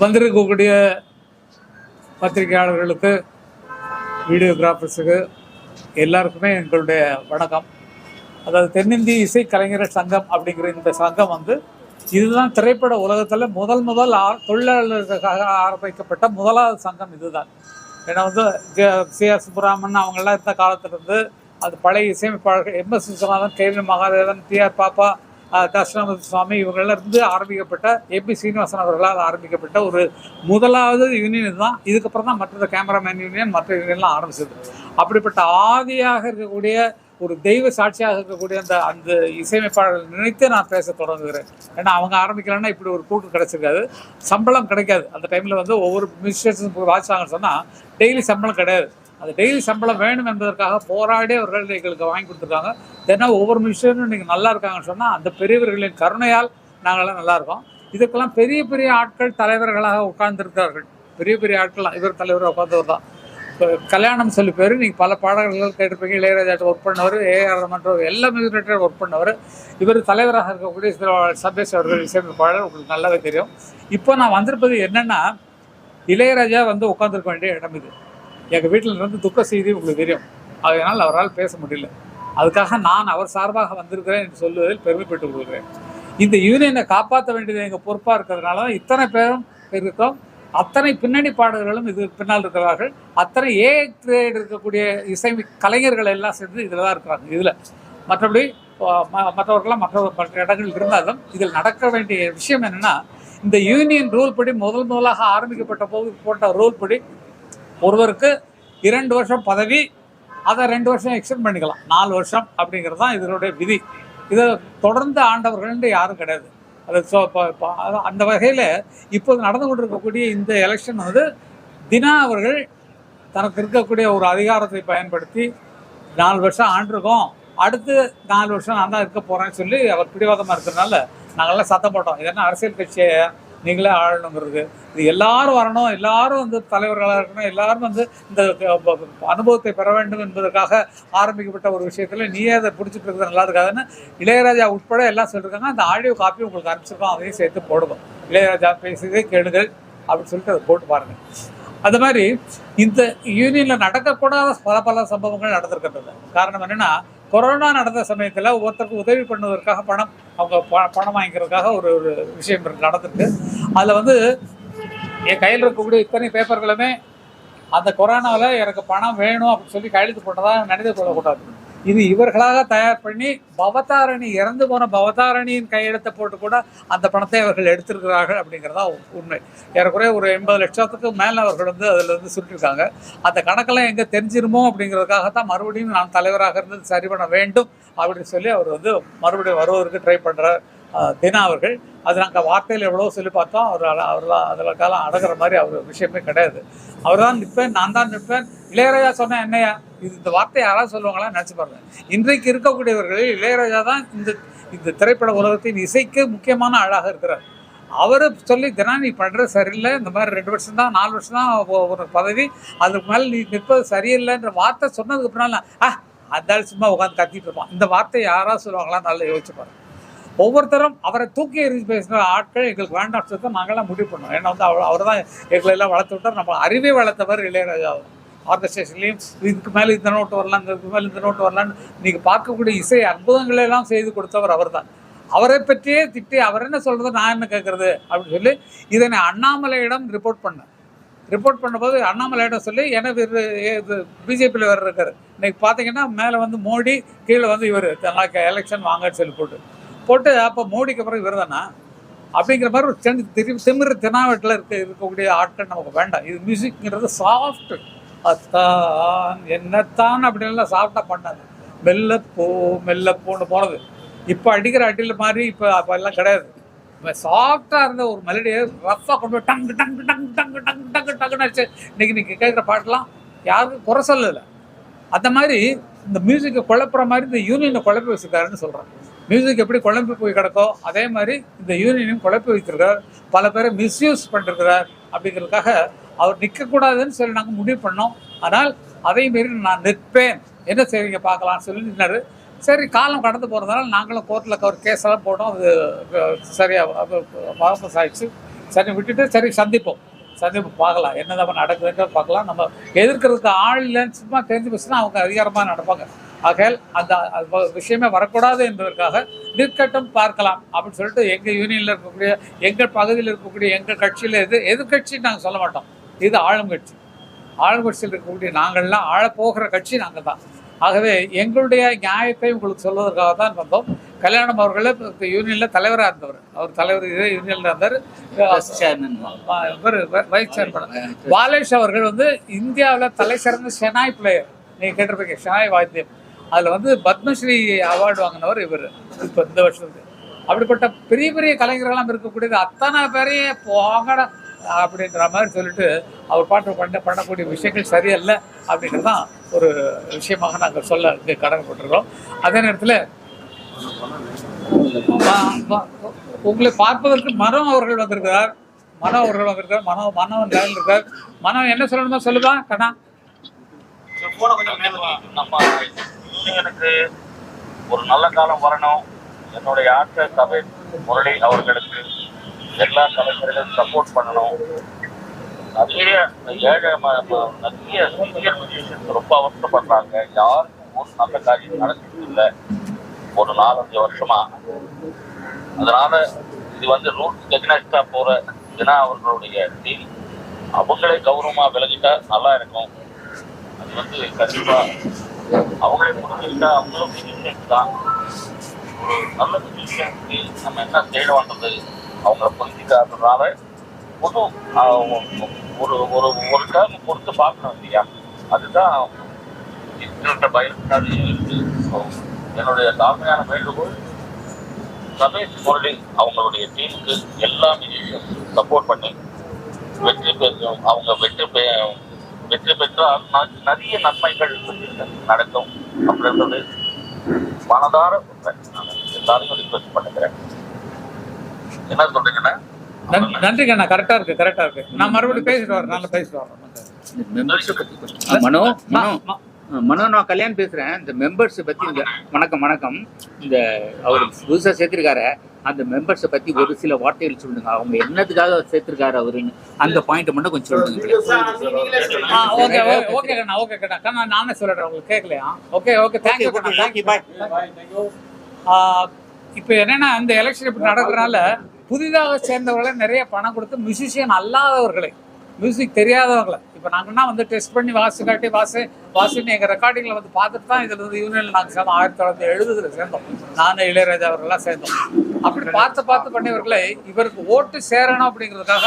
வந்திருக்கக்கூடிய பத்திரிகையாளர்களுக்கு, வீடியோகிராஃபர்ஸுக்கு எல்லாருக்குமே எங்களுடைய வணக்கம். அதாவது தென்னிந்திய இசை கலைஞர்கள் சங்கம் அப்படிங்கிற இந்த சங்கம் வந்து இதுதான் திரைப்பட உலகத்தில் முதல் தொழிலாளர்களுக்காக ஆரம்பிக்கப்பட்ட முதலாவது சங்கம் இதுதான். ஏன்னா வந்து சி.ஆர். சுப்புராமன் அவங்கெல்லாம் இருந்த காலத்திலிருந்து அது பழைய இசையமைப்பாளர்கள் MS. Viswanathan, KV. Mahadevan, TR. பாப்பா, தட்சிணாமூர்த்தி சுவாமி இவங்கெல்லாம் இருந்து ஆரம்பிக்கப்பட்ட எபி சீனிவாசன் அவர்களால் ஆரம்பிக்கப்பட்ட ஒரு முதலாவது யூனியன் தான். இதுக்கப்புறம் தான் மற்ற கேமராமேன் யூனியன் மற்ற யூனியன்லாம் ஆரம்பிச்சது. அப்படிப்பட்ட ஆதியாக இருக்கக்கூடிய ஒரு தெய்வ சாட்சியாக இருக்கக்கூடிய அந்த இசையமைப்பாளர்கள் நினைத்து நான் பேச தொடங்குகிறேன். ஏன்னா அவங்க ஆரம்பிக்கலன்னா இப்படி ஒரு கூட்டு கிடைச்சிருக்காது, சம்பளம் கிடைக்காது. அந்த டைமில் வந்து ஒவ்வொரு மியூசிஷியன்ஸும் வாட்சாங்கன்னு சொன்னால் டெய்லி சம்பளம் கிடையாது. அந்த டெய்லி சம்பளம் வேணும் என்பதற்காக போராடி அவர்கள் எங்களுக்கு வாங்கி கொடுத்துருக்காங்க. தினம் ஒவ்வொரு மியூசிஷியனும் நீங்கள் நல்லா இருக்காங்கன்னு சொன்னால் அந்த பெரியவர்களின் கருணையால் நாங்கள்லாம் நல்லா இருக்கோம். இதுக்கெல்லாம் பெரிய பெரிய ஆட்கள் தலைவர்களாக உட்கார்ந்துருக்கிறார்கள். பெரிய பெரிய ஆட்கள்லாம் இவர் தலைவராக உட்கார்ந்தவர் தான். இப்போ கல்யாணம் சொல்லி பேர் நீங்கள் பல பாடல்கள் கேட்டிருப்பீங்க. இளையராஜாட்ட ஒர்க் பண்ணவர், ஏஆர் ரஹ்மான் எல்லா மியூசிக் ஒர்க் பண்ணவர். இவர் தலைவராக இருக்கக்கூடிய சபேஷ் அவர்கள் இசையமைப்பாளர் உங்களுக்கு நல்லாவே தெரியும். இப்போ நான் வந்திருப்பது என்னென்னா, இளையராஜா வந்து உட்காந்துருக்க வேண்டிய இடம் இது. எங்கள் வீட்டில் இருந்து துக்க செய்தி உங்களுக்கு தெரியும். அதனால் அவரால் பேச முடியல. அதுக்காக நான் அவர் சார்பாக வந்திருக்கிறேன் என்று சொல்லுவதில் பெருமைப்பட்டுக் கொள்கிறேன். இந்த யூனியனை காப்பாற்ற வேண்டியது எங்கள் பொறுப்பாக இருக்கிறதுனால தான் இத்தனை பேரும் இருக்கோம். அத்தனை பின்னணி பாடகர்களும் இது பின்னால் இருக்கிறார்கள். அத்தனை ஏ கிரேட் இருக்கக்கூடிய இசை கலைஞர்கள் எல்லாம் சேர்ந்து இதில் தான் இருக்கிறாங்க. இதில் மற்றபடி மற்றவர்களாம் மற்ற இடங்கள் இருந்தாலும் இதில் நடக்க வேண்டிய விஷயம் என்னென்னா, இந்த யூனியன் ரூல் படி முதலாக ஆரம்பிக்கப்பட்ட போது போட்ட ரூல் படி ஒருவருக்கு 2 வருஷம் பதவி, அதை 2 வருஷம் எக்ஸ்டெண்ட் பண்ணிக்கலாம். 4 வருஷம் அப்படிங்கிறது தான் இதனுடைய விதி. இதை தொடர்ந்து ஆண்டவர்கள்னு யாரும் கிடையாது. அது அந்த வகையில் இப்போது நடந்து கொண்டிருக்கக்கூடிய இந்த எலெக்ஷன் வந்து தினா அவர்கள் தனக்கு இருக்கக்கூடிய ஒரு அதிகாரத்தை பயன்படுத்தி 4 வருஷம் ஆண்டிருக்கோம், அடுத்து 4 வருஷம் நான் தான் இருக்க போகிறேன்னு சொல்லி அவர் பிடிவாதமாக இருக்கிறதுனால நாங்கள்லாம் சத்தம் போட்டோம். இதெல்லாம் அரசியல் கட்சியை நீங்களே ஆளணுங்கிறது, இது எல்லாரும் வரணும், எல்லாரும் வந்து தலைவர்களாக இருக்கணும், எல்லாரும் வந்து இந்த அனுபவத்தை பெற வேண்டும் என்பதற்காக ஆரம்பிக்கப்பட்ட ஒரு விஷயத்தில் நீயே அதை பிடிச்சிட்டு இருக்கிறது நல்லா இருக்காதுன்னு இளையராஜா உட்பட எல்லாம் சொல்லியிருக்காங்க. அந்த ஆடியோ காப்பி உங்களுக்கு அனுப்பிச்சிருக்கோம், அதையும் சேர்த்து போடுவோம். இளையராஜா பேசுகிறதே கேளுங்கள் அப்படின்னு சொல்லிட்டு அதை போட்டு பாருங்கள். அது மாதிரி இந்த யூனியனில் நடக்கக்கூடாத பல சம்பவங்கள் நடந்திருக்கின்றது. காரணம் என்னென்னா, கொரோனா நடந்த சமயத்தில் ஒருத்தருக்கு உதவி பண்ணுவதற்காக பணம் வாங்கிக்கிறதுக்காக ஒரு விஷயம் நடந்திருக்கு. அதில் வந்து என் கையில் இருக்கக்கூடிய இத்தனை பேப்பர்களுமே அந்த கொரோனாவில் எனக்கு பணம் வேணும் அப்படின்னு சொல்லி கையெழுத்து போட்டதாக நினைத்து கொள்ளக்கூடாது. இது இவர்களாக தயார் பண்ணி பவதாரணி, இறந்து போன பவதாரணியின் கையெழுத்தை போட்டு கூட அந்த பணத்தை அவர்கள் எடுத்திருக்கிறார்கள் அப்படிங்கிறதா உண்மை. ஏறக்குறைய ஒரு 80 லட்சத்துக்கு மேலே அவர்கள் வந்து அதில் இருந்து சுட்டிருக்காங்க. அந்த கணக்கெல்லாம் எங்கே தெரிஞ்சிருமோ அப்படிங்கிறதுக்காகத்தான் மறுபடியும் நான் தலைவராக இருந்து சரி பண்ண வேண்டும் அப்படின்னு சொல்லி அவர் வந்து மறுபடியும் வருவதற்கு ட்ரை பண்ணுறார் தினா அவர்கள். அது நாங்கள் வார்த்தையில் எவ்வளோ சொல்லி பார்த்தோம். அவர் அதில் காலம் அடங்குற மாதிரி அவர் விஷயமே கிடையாது. அவர் தான் நிற்பேன், நான் தான் நிற்பேன். இளையராஜா சொன்ன என்னையா, இந்த வார்த்தை யாராவது சொல்லுவாங்களான்னு நினச்சி பாருங்க. இன்றைக்கு இருக்கக்கூடியவர்களில் இளையராஜா தான் இந்த திரைப்பட உலகத்தின் இசைக்கு முக்கியமான ஆளாக இருக்கிறார். அவர் சொல்லி தினா நீ பண்ணுறது சரியில்லை, இந்த மாதிரி 2 வருஷம் தான் 4 வருஷம் தான் ஒரு பதவி, அதுக்கு மேலே நீ நிற்பது சரியில்லைன்ற வார்த்தை சொன்னதுக்கு பின்னால் அந்த சும்மா உட்காந்து கத்திட்டு இருப்பான். இந்த வார்த்தை யாராவது சொல்லுவாங்களான்னு நல்லா யோசிச்சு பாருங்க. ஒவ்வொருத்தரும் அவரை தூக்கி எறிஞ்சு பேசுகிற ஆட்கள் எங்களுக்கு வேண்டாம் சொல்லி நாங்கள்லாம் முடிவு பண்ணோம். ஏன்னா வந்து அவர் தான் எங்களை எல்லாம் வளர்த்து விட்டார். நம்ம அறிவை வளர்த்தவர் இளையராஜா. ஆர்கஸ்ட்ரேஷன்லேயும் இதுக்கு மேலே இந்த நோட்டு வரலாம், இதுக்கு மேலே இந்த நோட்டு வரலான்னு நீங்கள் பார்க்கக்கூடிய இசை அற்புதங்களெல்லாம் செய்து கொடுத்தவர் அவர் தான். அவரை பற்றியே திட்டி அவர் என்ன சொல்கிறது, நான் என்ன கேட்குறது அப்படின்னு சொல்லி இதை நான் அண்ணாமலையிடம் ரிப்போர்ட் பண்ணும்போது அண்ணாமலையிடம் சொல்லி எனக்கு இது பிஜேபியில் வேறு இருக்கார். இன்றைக்கி பார்த்தீங்கன்னா மேலே வந்து மோடி, கீழே வந்து இவர் எலெக்ஷன் வாங்கன்னு சொல்லி போட்டு அப்போ மோடிக்கு அப்புறம் இவர் தானா அப்படிங்கிற மாதிரி ஒரு திமிர் தினாவட்டில் இருக்கக்கூடிய ஆட்கள் நமக்கு வேண்டாம். இது மியூசிக்ங்கிறது சாஃப்ட்டு, அத்தான் என்னத்தான் அப்படின்லாம் சாஃப்டாக பண்ணாது. மெல்லப்பூன்னு போனது. இப்போ அடிக்கிற அடியில் மாதிரி இப்போ எல்லாம் கிடையாது. சாஃப்டாக இருந்த ஒரு மெலடியை ரஃப்பாக கொண்டு போய் டங்கு டங்கு டங்கு டங்கு டங்கு டங்கு டங்குன்னு அடிச்சு இன்றைக்கி நீங்கள் கேட்குற பாட்டெலாம் யாருக்கும் குறை சொல்லலை. அந்த மாதிரி இந்த மியூசிக்கை குழப்புற மாதிரி இந்த யூனியனை குழப்பி வச்சுருக்காருன்னு சொல்கிறேன். மியூசிக் எப்படி குழம்பு போய் கிடக்கோ அதே மாதிரி இந்த யூனியனையும் குழப்பி வைத்திருக்கிறார். பல பேரை மிஸ்யூஸ் பண்ணிருக்கிறார். அப்படிங்கிறதுக்காக அவர் நிற்கக்கூடாதுன்னு சொல்லி நாங்கள் முடிவு பண்ணோம். ஆனால் அதே மாரி நான் நிற்பேன், என்ன செய்வீங்க பார்க்கலான்னு சொல்லி நின்னாரு. சரி, காலம் கடந்து போகிறதுனால நாங்களும் கோர்ட்டில் ஒரு கேஸெல்லாம் போட்டோம். அது சரியாக வாபஸ் ஆயிடுச்சு. சரி விட்டுட்டு சரி சந்திப்போம் பார்க்கலாம் என்னதான் நடக்குதுன்ற பார்க்கலாம். நம்ம எதிர்க்கிறதுக்கு ஆள் இல்லைன்னு சும்மா தெரிஞ்சு போச்சுன்னா அவங்க அதிகாரமாக நடப்பாங்க. ஆகையால் அந்த விஷயமே வரக்கூடாது என்பதற்காக நிற்கட்டும் பார்க்கலாம் அப்படின்னு சொல்லிட்டு எங்கள் யூனியனில் இருக்கக்கூடிய எங்கள் பகுதியில் இருக்கக்கூடிய எங்கள் கட்சியில் எதிர்கட்சின்னு நாங்கள் சொல்ல மாட்டோம். இது ஆளுங்கட்சி. ஆளுங்கட்சியில் இருக்கக்கூடிய நாங்கள்லாம் ஆளப்போகிற கட்சி நாங்கள் தான். ஆகவே எங்களுடைய நியாயத்தை உங்களுக்கு சொல்வதற்காக தான் வந்தோம். கல்யாணம் அவர்களே யூனியனில் தலைவராக இருந்தவர். அவர் தலைவர் இதே யூனியனில் இருந்தார். வைஸ் சேர்மன் பாலேஷ் அவர்கள் வந்து இந்தியாவில் தலை சிறந்த ஷெனாய் பிளேயர். நீங்கள் கேட்டிருப்பீங்க ஷெனாய் வாத்தியம். அதில் பத்மஸ்ரீ அவார்டு வாங்கினவர் இவர் இப்போ இந்த வருஷத்துக்கு. அப்படிப்பட்ட பெரிய பெரிய கலைஞர்கள்லாம் இருக்கக்கூடியது அத்தனை பேரையே போகட அப்படின்ற மாதிரி சொல்லிட்டு அவர் பண்ணக்கூடிய விஷயங்கள் சரியல்ல அப்படின்றது தான் ஒரு விஷயமாக நாங்கள் சொல்ல கடமைப்பட்டிருக்கிறோம். அதே நேரத்தில் உங்களை பார்ப்பதற்கு மனோ அவர்கள் வந்திருக்கிறார். மனோவன் லைனில் இருக்கார். மனோ என்ன சொல்லணுமோ சொல்லுதா கண்ணா? எனக்கு ஒரு நல்ல காலம் வரணும். என்னுடைய ஆட்சி சபை முரளி அவர்களுக்கு எல்லா கலைஞர்களும் சப்போர்ட் பண்ணணும். நிறைய சீனியர் மியூசிஷியன்ஸ் ரொம்ப அவசரப்படுறாங்க. யாருக்கும் ஒரு நல்ல காரியம் நடந்துட்டு இல்லை ஒரு 4-5 வருஷமா. அதனால இது ரூல்ஸ் எக்னாஸ்டா போற தினா அவர்களுடைய டீம் அவங்களே கௌரவமா விலகிட்டா நல்லா இருக்கும். அது கண்டிப்பா அவங்களே புரிஞ்சுக்கிட்டா அவங்களும் மியூசிஷியன்ஸ் தான். ஒரு நல்ல மியூசிஷியன்ஸ்க்கு நம்ம என்ன செய்யணும்ன்றது அவங்கள புரிஞ்சுக்காததுனால ஒரு ஒரு ஒரு டேர்ம் பொறுத்து பார்க்கணும் இல்லையா? அதுதான் பயனுக்காக இருக்கு. என்னுடைய தாழ்மையான வேண்டுகோள் ரமேஷ் முரளி அவங்களுடைய டீமுக்கு எல்லா மியூசிஷியன்ஸ் சப்போர்ட் பண்ணி வெற்றி பெற்றால் நிறைய நன்மைகள் நடக்கும் அப்படின்றது மனதார எல்லாரையும் ரிக்வெஸ்ட் பண்ணுகிறேன். என்ன சொல்றீங்கன்னா? நன்றி கண்ணா. கரெக்டா இருக்கு. நான் மறுபடியும் பேசிட்டு வரேன். நல்லா பேசிட்டு வரேன். மனோ நான் கல்யாணம் பேசுறேன். இந்த மெம்பர்ஸ் பத்தி வணக்கம். இந்த அவர் புதுசா சேர்த்திருக்காரு. அந்த மெம்பர்ஸை பத்தி ஒரு சில வார்த்தைகள் சொல்லுங்க. அவங்க என்னதுக்காக சேர்த்திருக்காரு அவருன்னு அந்த பாயிண்ட் மட்டும் கொஞ்சம் சொல்லுங்க. ஓகே கண்ணா நானே சொல்றேன். உங்களுக்கு கேட்கலையா? Okay thank you bye. இப்போ என்னன்னா இந்த எலெக்ஷன் இப்படி நடக்கிறனால புதிதாக சேர்ந்தவர்களை நிறைய பணம் கொடுத்து மியூசிஷியன் அல்லாதவர்களை, மியூசிக் தெரியாதவர்களை இப்போ நாங்கன்னா டெஸ்ட் பண்ணி வாசின்னு எங்கள் ரெக்கார்டிங்கில் பார்த்துட்டு தான் இதில் யூனியனில் நாங்கள் சேர்ந்தோம். 1970 சேர்ந்தோம். நானும் இளையராஜா அவர்கள்லாம் சேர்ந்தோம். அப்படி பார்த்து பண்ணியவர்களை இவருக்கு ஓட்டு சேரணும் அப்படிங்கிறதுக்காக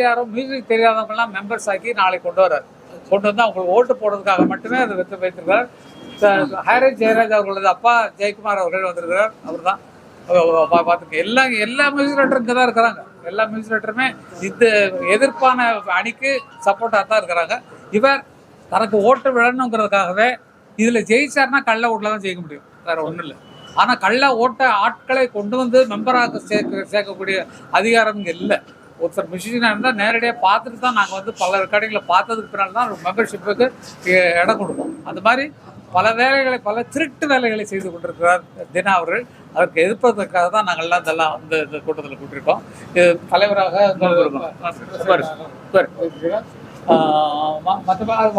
யாரும் மியூசிக் தெரியாதவங்கலாம் மெம்பர்ஸ் ஆக்கி நாளைக்கு கொண்டு வந்து அவங்களுக்கு ஓட்டு போடுறதுக்காக மட்டுமே அதை வைத்திருக்கிறார். ஹாரிஸ் ஜெயராஜ் அவர்களது அப்பா ஜெயக்குமார் அவர்கள் வந்திருக்கிறார். அவர் தான் பார்த்துக்க எல்லா மியூசிக் ரைட்டரும் இங்கே தான் இருக்கிறாங்க. எல்லா மியூசிக் ரைட்டருமே இந்த எதிர்ப்பான அணிக்கு சப்போர்ட்டாக தான் இருக்கிறாங்க. இவர் தனக்கு ஓட்டு விழணுங்கிறதுக்காகவே இதில் ஜெயிச்சார்னா கள்ள ஓட்டில் தான் ஜெயிக்க முடியும், வேற ஒன்றும் இல்லை. ஆனால் கள்ள ஓட்ட ஆட்களை கொண்டு வந்து மெம்பராக சேர்க்கக்கூடிய அதிகாரம் இங்கே இல்லை. ஒருத்தர் மியூசிஷியனாக இருந்தால் நேரடியாக பார்த்துட்டு தான் நாங்கள் பல ரெக்கார்டிங்களை பார்த்ததுக்கு பின்னால் தான் மெம்பர்ஷிப்புக்கு இடம் கொடுப்போம். அந்த மாதிரி பல திருட்டு வேலைகளை செய்து கொண்டிருக்கிறார் தினா அவர்கள். அதற்கு எதிர்ப்பதற்காக தான் நாங்கள்லாம் இதெல்லாம் இந்த கூட்டத்தில் கூட்டியிருக்கோம். இது தலைவராக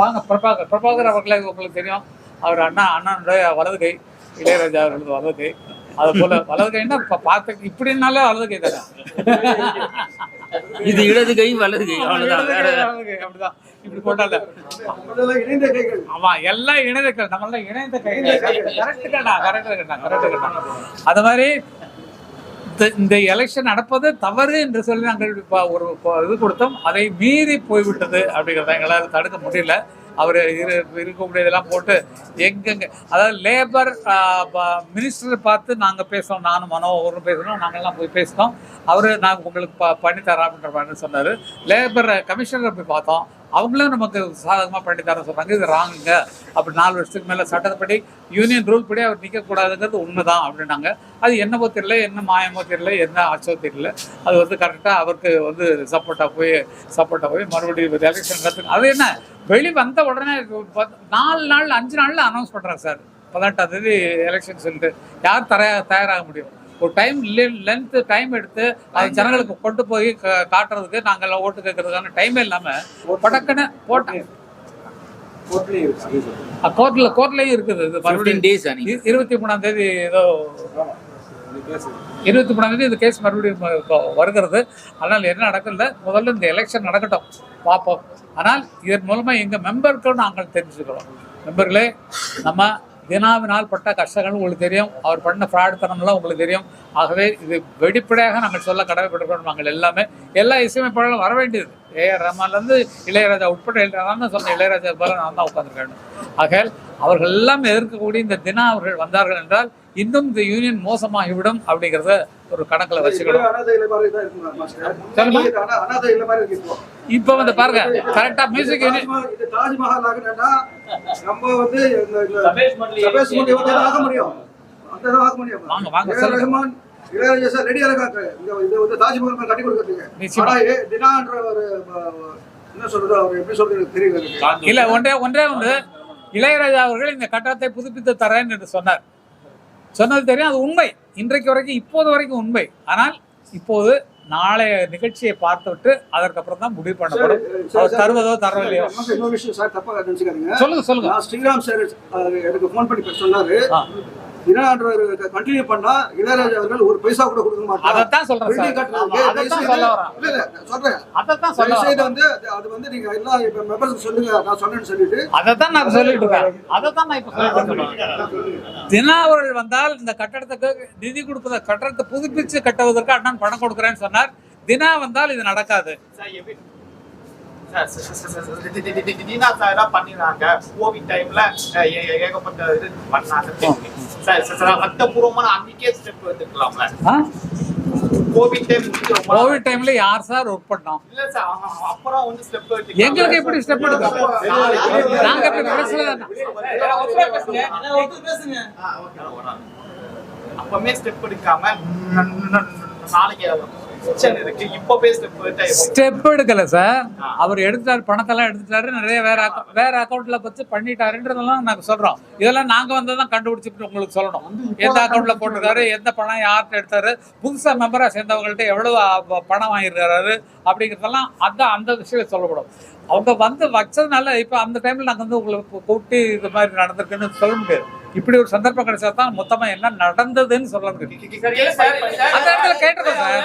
வாங்க பிரபாகர் அவர்களே உங்களுக்கு தெரியும். அவர் அண்ணனுடைய வலது கை, இளையராஜா அவர்களது வலது கை. அது போல வலது கைன்னா பார்த்து இப்படின்னாலே வலது கை தானே. இது இடது கை வலது கை அப்படிதான். இப்படி போட்டால ஆமா எல்லாம் இணைந்த கை, நம்மளாம் இணைந்த கை. கரெக்ட். அது மாதிரி இந்த எலெக்ஷன் நடப்பது தவறு என்று சொல்லி நாங்கள் ஒரு இது கொடுத்தோம். அதை மீறி போய்விட்டது அப்படிங்கிறத எங்களால் தடுக்க முடியல. அவர் இருக்கக்கூடியதெல்லாம் போட்டு எங்கெங்க அதாவது லேபர் மினிஸ்டரை பார்த்து நாங்கள் பேசுகிறோம். நானும் மனோகரும் பேசணும். நாங்கள்லாம் போய் பேசினோம். அவர் நாங்கள் உங்களுக்கு பண்ணித்தரோம் அப்படின்ற மாதிரி சொன்னார். லேபர் கமிஷனரை போய் பார்த்தோம். அவங்களும் நமக்கு சாதகமாக பண்ணித்தரேன் சொல்கிறாங்க. இது ராங்குங்க. அப்படி 4 வருஷத்துக்கு மேலே சட்டப்படி யூனியன் ரூல் படி அவர் நிற்கக்கூடாதுங்கிறது உண்மைதான் அப்படின்னாங்க. அது என்னவோ தெரியல, என்ன மாயமோ தெரியல, என்ன ஆச்சோ தெரியல. அது கரெக்டாக அவருக்கு சப்போர்ட்டாக போய் மறுபடியும் எலெக்ஷன் கற்றுக்கு. அது என்ன வெளி வந்த உடனே 4 நாள் 5 நாளில் அனௌன்ஸ் பண்ணுறாங்க சார். 18ஆம் தேதி எலெக்ஷன் சொல்லிட்டு யார் தயாராக முடியும்? ஒரு டைம் எடுத்து அது ஜனங்களுக்கு கொண்டு போய் காட்டுறதுக்கு நாங்கள் ஓட்டு கேட்கறதுக்கான டைமே இல்லாமல் படக்குன்னு போட்டேன். கோர்ட்லயும் இருக்குது. இது 15 days 23ஆம் தேதி ஏதோ 23ஆம் தேதி இந்த கேஸ் மறுபடியும் வருகிறது. ஆனால் என்ன நடக்கல, முதல்ல இந்த எலெக்ஷன் நடக்கட்டும் பார்ப்போம். ஆனால் இதன் மூலமா எங்க மெம்பருக்கு நாங்கள் தெரிஞ்சுக்கிறோம். மெம்பர்களே, நம்ம தினாவினால் பட்ட கஷ்டங்கள் உங்களுக்கு தெரியும், அவர் பண்ண ஃப்ராடுத்தனம்லாம் உங்களுக்கு தெரியும். ஆகவே இது வெளிப்படையாக நாங்கள் சொல்ல கடமைப்பட்டிருக்கிறோம். நாங்கள் எல்லா இசையமைப்பாளர்களும் வர வேண்டியது. ஏஆர் ரஹ்மான்லேருந்து இளையராஜா உட்பட நான் சொன்ன இளையராஜா போல நான் தான் உட்காந்துருக்கேன். ஆகையால் அவர்கள் எல்லாம் எதிர்க்கக்கூடிய இந்த தினா அவர்கள் வந்தார்கள் என்றால் இன்னும் இந்த யூனியன் மோசமாகிவிடும் அப்படிங்கிறத ஒரு கணக்கில் வச்சுக்கணும். இப்ப வந்து பாருங்க, கரெக்டா மியூசிக் யூனியன் வாங்க வாங்க சொல்லுங்க. இளையராஜா சார் ரெடியா இருக்காங்க இது வந்து தாஜ்மஹால் கட்டி கொடுக்கறதுக்கு. ஆனா தினான்ற ஒரு என்ன சொல்றது, அவர் எப்படி சொல்றது தெரியல. இல்ல ஒன்றே வந்து இளையராஜா அவர்கள் இந்த கட்டடத்தை புதுப்பித்து தரேன் என்று சொன்னது தெரியும். அது உண்மை, இன்றைக்கு வரைக்கும் இப்போது வரைக்கும் உண்மை. ஆனால் இப்போது நாளைய நிகழ்ச்சியை பார்த்துவிட்டு அதற்கப்புறம் தான் முடிவு பண்ணப்படும். அவர் தருவதோ தரவில்லையோ. இன்னொரு விஷயம் சார், தப்பா நினைச்சுக்காதீங்க. சொல்லுங்க. ஸ்ரீராம் சார் எனக்கு போன் பண்ணி சொன்னாரு, கண்டினியூ பண்ணா இளையராஜா அவர்கள் ஒரு பைசா கூட கொடுக்க மாட்டாங்க. அதான் சொல்றேன். அது வந்து நீங்க எல்லாம் இப்ப மெம்பர்ஸ் சொல்லுங்க, நான் சொன்னேன்னு சொல்லிட்டு அதான் நான் சொல்லிட்டு இருக்கேன். தினா அவர்கள் வந்தால் இந்த கட்டடத்துக்கு நிதி கொடுப்பத கட்டடத்தை புதுப்பிச்சு கட்டுவதற்கு அண்ணன் பணம் கொடுக்குறேன்னு சொன்னார். தினா வந்தால் இது நடக்காது. பண்ணிடுறாங்க கோவிட் டைம்ல ஏகப்பட்ட இது பண்ணாங்க. சட்டப்பூர்வமான அன்னைக்கே ஸ்டெப் எடுத்துக்கலாம்ல. கோவிட் டைம்ல யார் சார் ஒர்க் பண்ணோம்? இல்ல சார், அப்புறம் வந்து ஸ்டெப் எடுத்து எங்களுக்கு எப்படி ஸ்டெப் எடுக்கணும்? நாங்க எப்படி அப்பமே ஸ்டெப் எடுக்காம நாளைக்கு ஸ்டெப் எடுக்கல சார். அவர் எடுத்தாரு, பணத்தெல்லாம் எடுத்துட்டாரு, நிறைய வேற அக்கௌண்ட்ல வச்சு பண்ணிட்டாருன்றதெல்லாம் நாங்க சொல்றோம். இதெல்லாம் நாங்க வந்ததான் கண்டுபிடிச்சிட்டு உங்களுக்கு சொல்லணும். எந்த அக்கௌண்ட்ல போட்டிருக்காரு, எந்த பணம் யார்கிட்ட எடுத்தாரு, புதுசா மெம்பரா சேர்ந்தவங்கள்ட்ட எவ்வளவு பணம் வாங்கியிருக்காரு அப்படிங்கிறதெல்லாம் அந்த விஷயம் சொல்லப்படும். அவங்க வந்து வச்சதுனால இப்ப அந்த டைம்ல நாங்க வந்து உங்களுக்கு கூட்டி இது மாதிரி நடந்திருக்குன்னு சொல்ல முடியாது. இப்படி ஒரு சந்தர்ப்பம் கிடைச்சா தான் மொத்தமா என்ன நடந்ததுன்னு சொல்ல முடியும். அந்த நேரத்துல கேட்டிருக்கோம் சார்,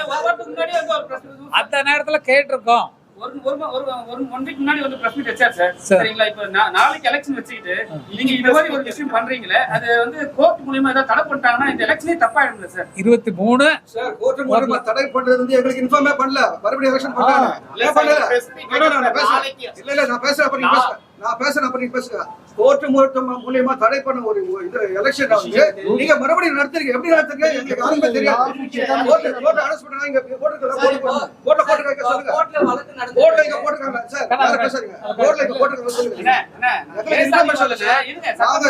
அந்த நேரத்துல கேட்டிருக்கோம். ஒன் வீக் முன்னாடி வந்து பிரஸ் மீட் வச்சார் சார். சரிங்களா, இப்ப நாளைக்கு எலெக்ஷன் வச்சுக்கிட்டு நீங்க இந்த மாதிரி ஒரு விஷயம் பண்றீங்களே, அது வந்து கோர்ட் மூலமா ஏதாவது தடை பண்ணிட்டாங்கன்னா இந்த எலெக்ஷனே தப்பாயிடும்ல சார். 23 சார் கோர்ட் மூலமா தடை பண்றது வந்து எங்களுக்கு இன்ஃபார்மே பண்ணல. மறுபடியும் எலெக்ஷன் பண்றாங்க. இல்ல நான் பேசுறேன், அப்ப நீங்க பேசுங்க. கோர்ட் மூலமா தடை பண்ண ஒரு இது எலெக்ஷன் வந்து நீங்க மறுபடியும் நடத்துறீங்க. எப்படி நடத்துறீங்க எங்களுக்கு யாருமே தெரியாது. கோர்ட் அரெஸ்ட் பண்ணா இங்க கோர்ட்ல போட்டு வைக்க சொல்லுங்க. கோர்ட்ல இங்க போட்டுருக்காங்க சார். யார பேசுறீங்க? கோர்ட்ல இங்க போட்டுருக்காங்க சொல்லுங்க. எங்களுக்கு இன்ஃபர்மேஷன் சொல்லுங்க. நாங்க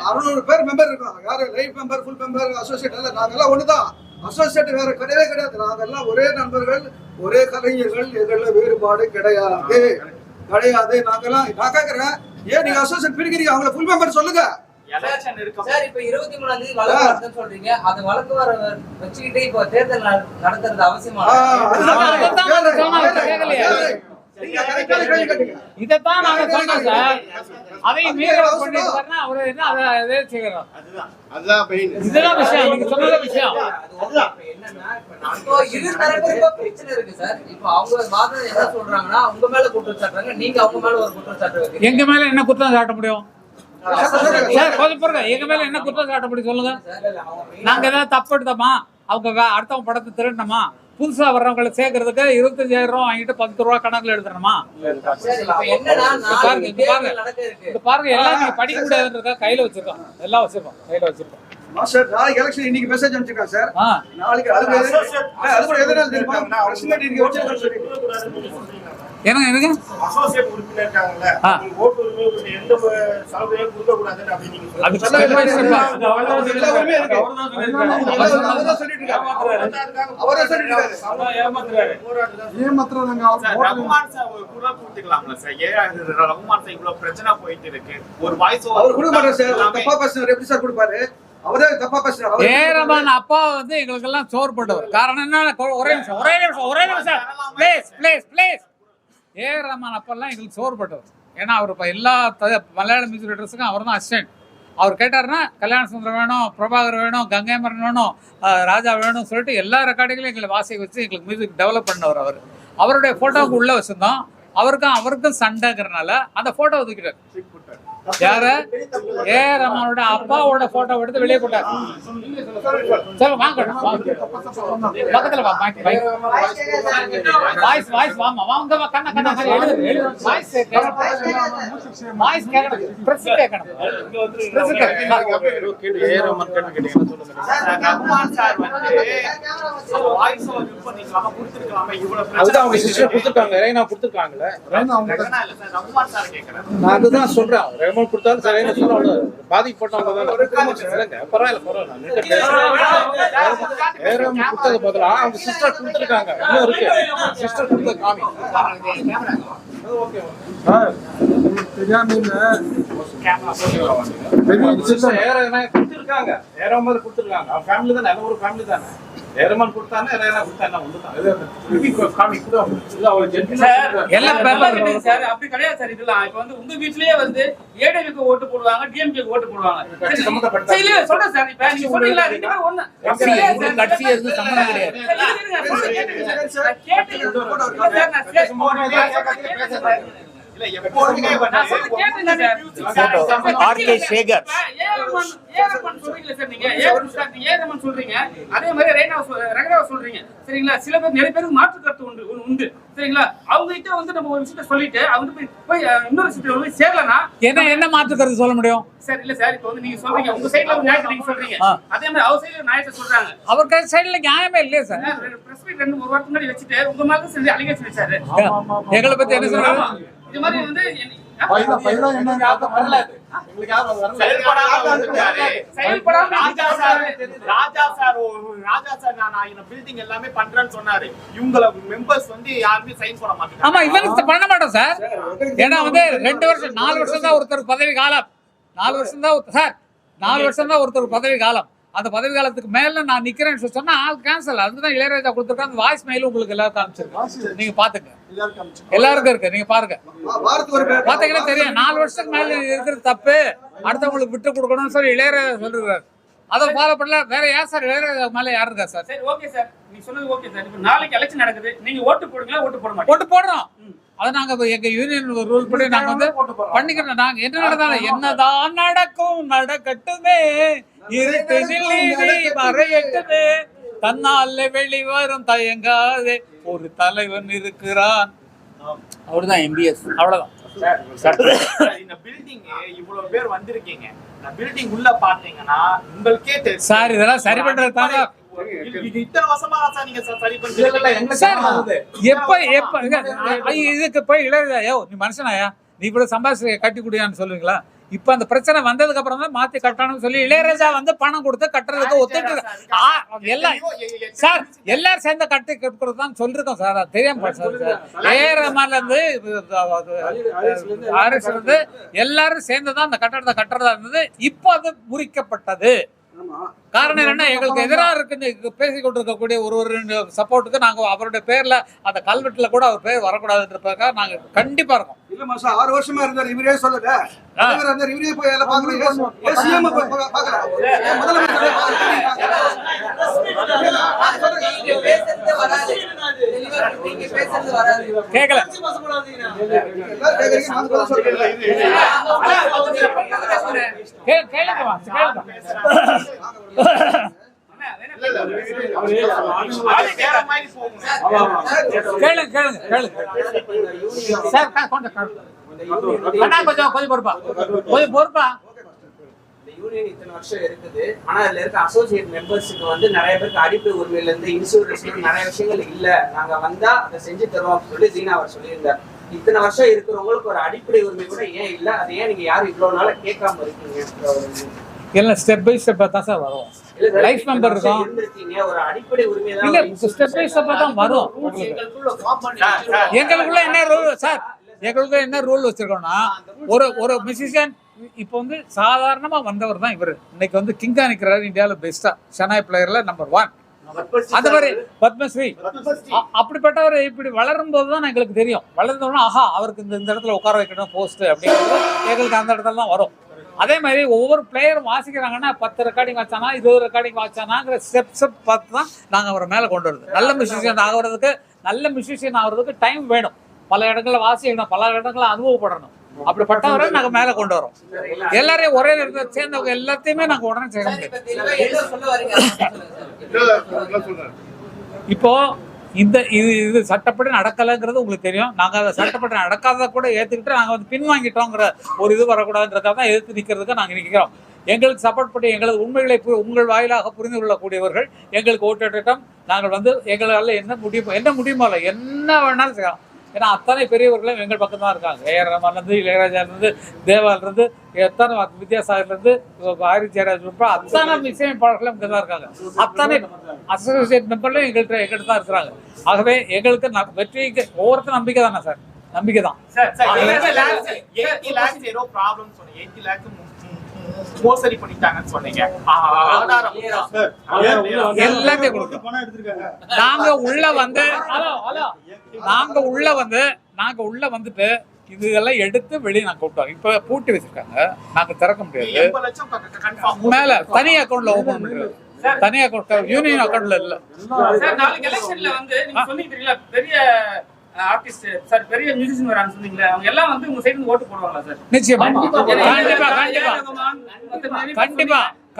600 பேர் மெம்பர் இருக்கோம். யாரு life member, full member, associate எல்லாம் நாங்க எல்லாம் ஒண்ணுதான். அசோசியேட் வேற கிடையவே கிடையாது. நாங்க எல்லாம் ஒரே நண்பர்கள், ஒரே கலைஞர்கள். எங்கள வேறுபாடு கிடையாது. நாங்கெல்லாம் நான் கேக்குறேன், ஏன் நீங்க அசோசியேட் பிரிக்கிறீங்க? அவங்கள ஃபுல் மெம்பர் சொல்லுங்க. சார் இப்ப 23ஆம் தேதி வழக்கு நடத்துன்னு சொல்றீங்க. அது வழக்கு வர வச்சுக்கிட்டு இப்ப தேர்தல் நடத்துறது அவசியமா? இதைத்தான் நாங்க சொன்னோம் சார். அதையும் மீறி பண்ணிட்டு அவரு என்ன அதை செய்யறோம். இதுதான் விஷயம், நீங்க சொன்னத விஷயம். என்னன்னா இப்போ இரு தரப்புக்கும் பிரச்சனை இருக்கு சார். இப்போ அவங்க வாதம் என்ன சொல்றாங்கன்னா, உங்க மேல குற்றம் சாட்டுறாங்க, நீங்க அவங்க மேல ஒரு குற்றம் சாட்டுறீங்க. எங்க மேல என்ன குற்றம் சாட்ட முடியும் சார்? கொஞ்சம் பாருங்க, எங்க மேல என்ன குற்றம் சாட்ட முடியும் சொல்லுங்க. நாங்க ஏதாவது தப்பு எடுத்தோமா? அவங்க அடுத்தவங்க படத்தை திருடணுமா? புதுசா வர்றவங்களை சேர்க்கறதுக்கு 25,000 ரூபாய் வாங்கிட்டு 10 ரூபா கணக்குல எழுதணுமா? பாருங்க, எல்லாம் நீங்க படிக்க முடியாதுன்றத கையில வச்சிருக்கோம். எல்லாம் வச்சிருக்கோம், கையில வச்சிருக்கோம். மாஸ்டர் நாளைக்கு எலெக்ஷன் இன்னைக்கு மெசேஜ் அனுப்பிச்சிருக்காங்க சார். நாளைக்கு அது கூட எதனால தெரியுமா? பிரஸ் மீட் இங்க வச்சிருக்காங்க சொல்லி. எனக்கு அசோசியேட் உறுப்பினர் இருக்காங்கல்ல, ஓட்டு உரிமை எந்த சலுகையும் கொடுக்க கூடாதுன்னு அப்படி நீங்க அது பிரச்சனை போயிட்டு இருக்கு. ஒரு வாய்ஸ் அவர் கொடுக்க மாட்டாரு சார். தப்பா பேசுறாரு, எப்படி சார் கொடுப்பாரு? அவரே தப்பா பேசுறாரு. ஏ ரஹ்மான் அப்பா வந்து எங்களுக்கெல்லாம் சோறு போட்டவர். காரணம் என்ன? ஒரே நிமிஷம் ப்ளீஸ். ஏ ரஹ்மான் அப்பெல்லாம் எங்களுக்கு சோறு போட்டவர். ஏன்னா அவர் இப்போ எல்லா மலையாள மியூசிக் டைரக்டர்ஸுக்கும் அவர் தான் அசிஸ்டன்ட். அவர் கேட்டார்னா கல்யாண சுந்தரம் வேணும், பிரபாகர் வேணும், கங்கைமரன் வேணும், ராஜா வேணும்னு சொல்லிட்டு எல்லா ரெக்கார்டிங்களையும் எங்களை வாசிக்க வச்சு எங்களுக்கு மியூசிக் டெவலப் பண்ணவர் அவர். அவருடைய ஃபோட்டோவுக்கு உள்ளே வச்சுருந்தோம். அவருக்கும் சண்டைங்கிறனால அந்த ஃபோட்டோ ஒதுக்கிட்டார். யாரு? ஏ ரஹ்மானோட அப்பாவோட போட்டோ எடுத்து வெளியே போட்டார். சரி வாங்க பக்கத்துல வா. வாய்ஸ் வாமா வாங்க கண்ண எழுது வாய்ஸ் கேட்கணும். பிரஸ் கேட்கணும். ஏ ரஹ்மான் கேட்டீங்க ரஹ்மான் சார் வந்து வாய்ஸ் யூஸ் பண்ணிக்கலாமா கொடுத்துக்கலாமா இவ்வளவு அதுதான் அவங்க சிஸ்டர் கொடுத்துட்டாங்க. ரேனா கொடுத்துட்டாங்கல. ரேனா அவங்க இல்ல சார் ரஹ்மான் சார் கேக்குறேன். நான் அதுதான் சொல்றேன். ரஹ்மான் கொடுத்தாலும் சரி என்ன சொல்ல பாதிக்கப்பட்டவங்க தான் பரவாயில்ல ஏரம் கொடுத்தது பதிலா அவங்க சிஸ்டர் கொடுத்துருக்காங்க. இன்னும் இருக்கு சிஸ்டர் கொடுத்த காமி கொடுத்துருக்காங்க. ஏறம் மாதிரி கொடுத்துருக்காங்க. அவங்க ஃபேமிலி தானே, நல்ல ஒரு ஃபேமிலி தானே. ஏரமான் கொடுத்தானே ரேனா கொடுத்தானே ஒண்ணுதான். காமி கூட எல்லாம் பேப்பர் சார் அப்படி கிடையாது சார். இதெல்லாம் இப்ப வந்து உங்க வீட்லயே வந்து ஏடிஎம்கே ஓட்டு போடுவாங்க, டிஎம்கே ஓட்டு போடுவாங்க. சரி இல்ல சொல்றேன் சார். இப்ப நீங்க சொன்னீங்களா ரெண்டு பேரும் ஒண்ணு கட்சி இருக்கு சம்பந்தம் கிடையாது. இல்ல எப்போதுமே ஆர்கே சேகர் சொல்றீங்க. அதே மாதிரி ரங்கராவ் சொல்றீங்க. சரிங்களா? சில பேர் நிறைய பேருக்கு மாற்று கருத்து உண்டு. சரிங்களா? அவங்க கிட்ட வந்து நம்ம ஒரு விஷயத்த சொல்லிட்டு அவங்க போய் இன்னொரு விஷயத்துல போய் சேரலனா என்ன மாற்று கருத்து சொல்ல முடியும்? சார் இல்ல சார் இப்ப வந்து நீங்க சொல்றீங்க உங்க சைடுல ஒரு நியாயத்தை நீங்க சொல்றீங்க. அதே மாதிரி அவர் சைடுல நியாயத்தை சொல்றாங்க. அவர் சைடுல நியாயமே இல்லையே சார். பிரஸ் மீட் ஒரு வாரத்துக்கு முன்னாடி வச்சுட்டு உங்க மேல செஞ்சு அலிகேஷன் வச்சாரு. எங்களை பத்தி என்ன சொல்றாங்க? இது மாதிரி வந்து ராஜா சார் நான் பில்டிங் எல்லாமே பண்றேன்னு சொன்னாரு. இவங்கள மெம்பர்ஸ் வந்து யாருமே சைன் போட மாட்டாங்க. ஆமா இவனுக்கு பண்ண மாட்டோம் சார். ஏன்னா வந்து 2 வருஷம் 4 வருஷம் தான் ஒருத்தர் பதவி காலம். 4 வருஷம் தான் சார். 4 வருஷம் தான் ஒருத்தர் பதவி காலம். அந்த பதவி காலத்துக்கு மேல நான் நிக்கிறேன்னு சொன்னா ஆள் கேன்சல். அதுதான் இளையராஜா கொடுத்துருக்காங்க. அந்த வாய்ஸ் மெயில் உங்களுக்கு எல்லாருக்கும் காமிச்சிருக்கேன். நீங்க பாத்துங்க. எல்லாருக்கும் இருக்கு. நீங்க பாருங்க. பாத்தீங்கன்னா தெரியும். 4 வருஷத்துக்கு மேல இருக்கிறது தப்பு. அடுத்தவங்களுக்கு விட்டு கொடுக்கணும்னு சொல்லி இளையராஜா சொல்லிருக்காரு. அதை ஃபாலோ பண்ணல. வேற யார் சார் இளையராஜா மேல யாரு இருக்கா சார்? சரி ஓகே சார். நீங்க சொன்னது ஓகே சார். இப்போ நாளைக்கு எலெக்ஷன் நடக்குது. நீங்க ஓட்டு போடுங்களா ஓட்டு போட மாட்டீங்க? ஓட்டு போடுறோம். அதை நாங்க எங்க யூனியன் ரூல் படி நாங்க வந்து பண்ணிக்கிறோம். நாங்க என்ன நடந்தாலும் என்னதான் நடக்கும் நடக்கட்டுமே, மறையட்டுமே, தன்னால வெளிவரும் தயங்காதே, ஒரு தலைவன் இருக்கிறான். அவர்தான் எம்பிஎஸ். அவ்வளவுதான். இந்த பில்டிங் இவ்வளவு பேர் வந்திருக்கீங்க. இந்த பில்டிங் உள்ள பாத்தீங்கன்னா உங்களுக்கே தெரியும் சார். இதெல்லாம் சரி பண்றது தாங்க. இது இத்தனை வருஷமா சார் நீங்க சரி பண்றீங்க. இதுக்கு போய் இளையராஜா நீ மனுஷனாயா, நீ கூட சம்பாதிச்சு கட்டி குடியான்னு சொல்லுவீங்களா? இப்ப அந்த பிரச்சனை வந்ததுக்கு அப்புறம் தான் மாத்தி கட்டணும்னு சொல்லி இளையராஜா வந்து பணம் கொடுத்து கட்டுறதுக்கு ஒத்துட்டு எல்லாம் சார் எல்லாரும் சேர்ந்த கட்டி கட்டுறது தான் சொல்லிருக்கோம் சார். அது தெரியாம சார். ஏரமால இருந்து இருந்து எல்லாரும் சேர்ந்துதான் அந்த கட்டடத்தை கட்டுறதா இருந்தது. இப்போ அது முறிக்கப்பட்டது. காரணம் என்னன்னா எங்களுக்கு எதிராக இருக்குன்னு பேசிக் கொண்டிருக்கக்கூடிய ஒரு சப்போர்ட்டுக்கு நாங்க அவருடைய பேர்ல அந்த கல்வெட்டுல கூட அவர் பேர் வரக்கூடாதுன்றதுக்காக நாங்க கண்டிப்பா இருக்கோம். இல்ல மாசம் 6 வருஷமா இருந்தார். இவரே சொல்லல. இவரே போய் எல்லாம் பாக்குறீங்க. சிஎம் பாக்குறாங்க. கேட்கல. யூனியன் இத்தனை வருஷம் இருக்குது. ஆனா அதுல இருக்க அசோசியேட் மெம்பர்ஸுக்கு வந்து நிறைய பேருக்கு அடிப்படை உரிமையில இருந்து இன்சூரன்ஸ் நிறைய விஷயங்கள் இல்ல. நாங்க வந்தா அதை செஞ்சு தருவோம் சொல்லி ஜீனா அவர் சொல்லியிருந்தார். இத்தனை வருஷம் இருக்கிறவங்களுக்கு ஒரு அடிப்படை உரிமை கூட ஏன் இல்ல? அது ஏன் நீங்க யாரும் இவ்வளவு நாள கேட்காம இருக்கீங்க? எல்லாம் ஸ்டெப் பை ஸ்டெப்பா தான் சார் வரும். லைஃப் மெம்பர் இருக்கும். ஒரு அடிப்படை உரிமை இல்ல ஸ்டெப் பை ஸ்டெப்பா தான் வரும். எங்களுக்குள்ள என்ன ரூல் சார்? எங்களுக்கு என்ன ரூல் வச்சிருக்கோம்னா ஒரு மியூசிஷியன் இப்போ வந்து சாதாரணமா வந்தவர் தான் இவர். இன்னைக்கு வந்து கிங்கா நிக்கிறாரு இந்தியாவில் பெஸ்டா ஷனாய் பிளேயர்ல நம்பர் 1. அந்த மாதிரி பத்மஸ்ரீ அப்படிப்பட்டவர் இப்படி வளரும் போதுதான் எங்களுக்கு தெரியும். வளர்ந்தோன்னா ஆஹா அவருக்கு இந்த இடத்துல உட்கார வைக்கணும் போஸ்ட் அப்படிங்கிறது எங்களுக்கு அந்த இடத்துல தான் வரும். அதே மாதிரி ஒவ்வொரு பிளேயரும் வாசிக்கிறாங்கன்னா 10 ரெக்கார்டிங் வாச்சானா 20 ரெக்கார்டிங் வாச்சானாங்கிற ஸ்டெப் பார்த்து தான் நாங்கள் அவரை மேலே கொண்டு வருது. நல்ல மியூசிஷியன் ஆகிறதுக்கு டைம் வேணும். பல இடங்களில் வாசிக்கணும், பல இடங்களில் அனுபவப்படணும். அப்படிப்பட்டவரை நாங்கள் மேலே கொண்டு வரோம். எல்லாரையும் ஒரே நேரத்தில் சேர்ந்தவங்க எல்லாத்தையுமே நாங்கள் உடனே செய்ய முடியும். இப்போ இது சட்டப்படி நடக்கலைங்கிறது உங்களுக்கு தெரியும். நாங்கள் அதை சட்டப்படி நடக்காத கூட ஏற்றுக்கிட்டு நாங்கள் வந்து பின்வாங்கிட்டோங்கிற ஒரு இது வரக்கூடாதுன்றதுக்காக தான் எதிர்த்து நிற்கிறதுக்கு நாங்கள் நிற்கிறோம். எங்களுக்கு சப்போர்ட் பண்ணி எங்களது உண்மைகளை உங்கள் வாயிலாக புரிந்து கொள்ளக்கூடியவர்கள் எங்களுக்கு ஓட்டிட்டம். நாங்கள் வந்து எங்களால் என்ன முடியுமோ இல்லை என்ன வேணாலும் செய்யலாம். ஏன்னா அத்தனை பெரியவர்களும் எங்கள் பக்கம் தான் இருக்காங்க. ஏஆர் ரஹ்மான்லேருந்து இளையராஜாலேருந்து தேவாலேருந்து எத்தனை வித்யாசாகர்லேருந்து ஆரிஃப் ஜெயராஜ் அத்தனை இசையமைப்பாளர்களும் இங்கே தான் இருக்காங்க. அத்தனை அசோசியேட் மெம்பர்லையும் எங்கள்கிட்ட தான் இருக்கிறாங்க. ஆகவே எங்களுக்கு வெற்றிக்கு ஒவ்வொருத்தரும் நம்பிக்கை தானே சார், நம்பிக்கை தான். மோசடி பண்ணிட்டாங்கன்னு சொன்னீங்க. எல்லாத்தையும் கொடுத்தோம். நாங்க உள்ள வந்துட்டு இதெல்லாம் எடுத்து வெளியே நாங்க கூப்பிட்டோம். இப்ப பூட்டி வச்சிருக்காங்க, நாங்க திறக்க முடியாது. மேல தனி அக்கௌண்ட்ல ஓபன் பண்ணிருக்காங்க. தனி அக்கௌண்ட் யூனியன் அக்கௌண்ட்ல இல்ல. நாளைக்கு எலெக்ஷன்ல வந்து நீங்க சொன்னீங்க பெரிய ஆர்டிஸ்ட் சார், பெரிய மியூசிஷியன் வராங்க சொன்னீங்களே, அவங்க எல்லாம் வந்து உங்க சைடுல ஓட்டு போடுவாங்களா சார்? நிச்சயமா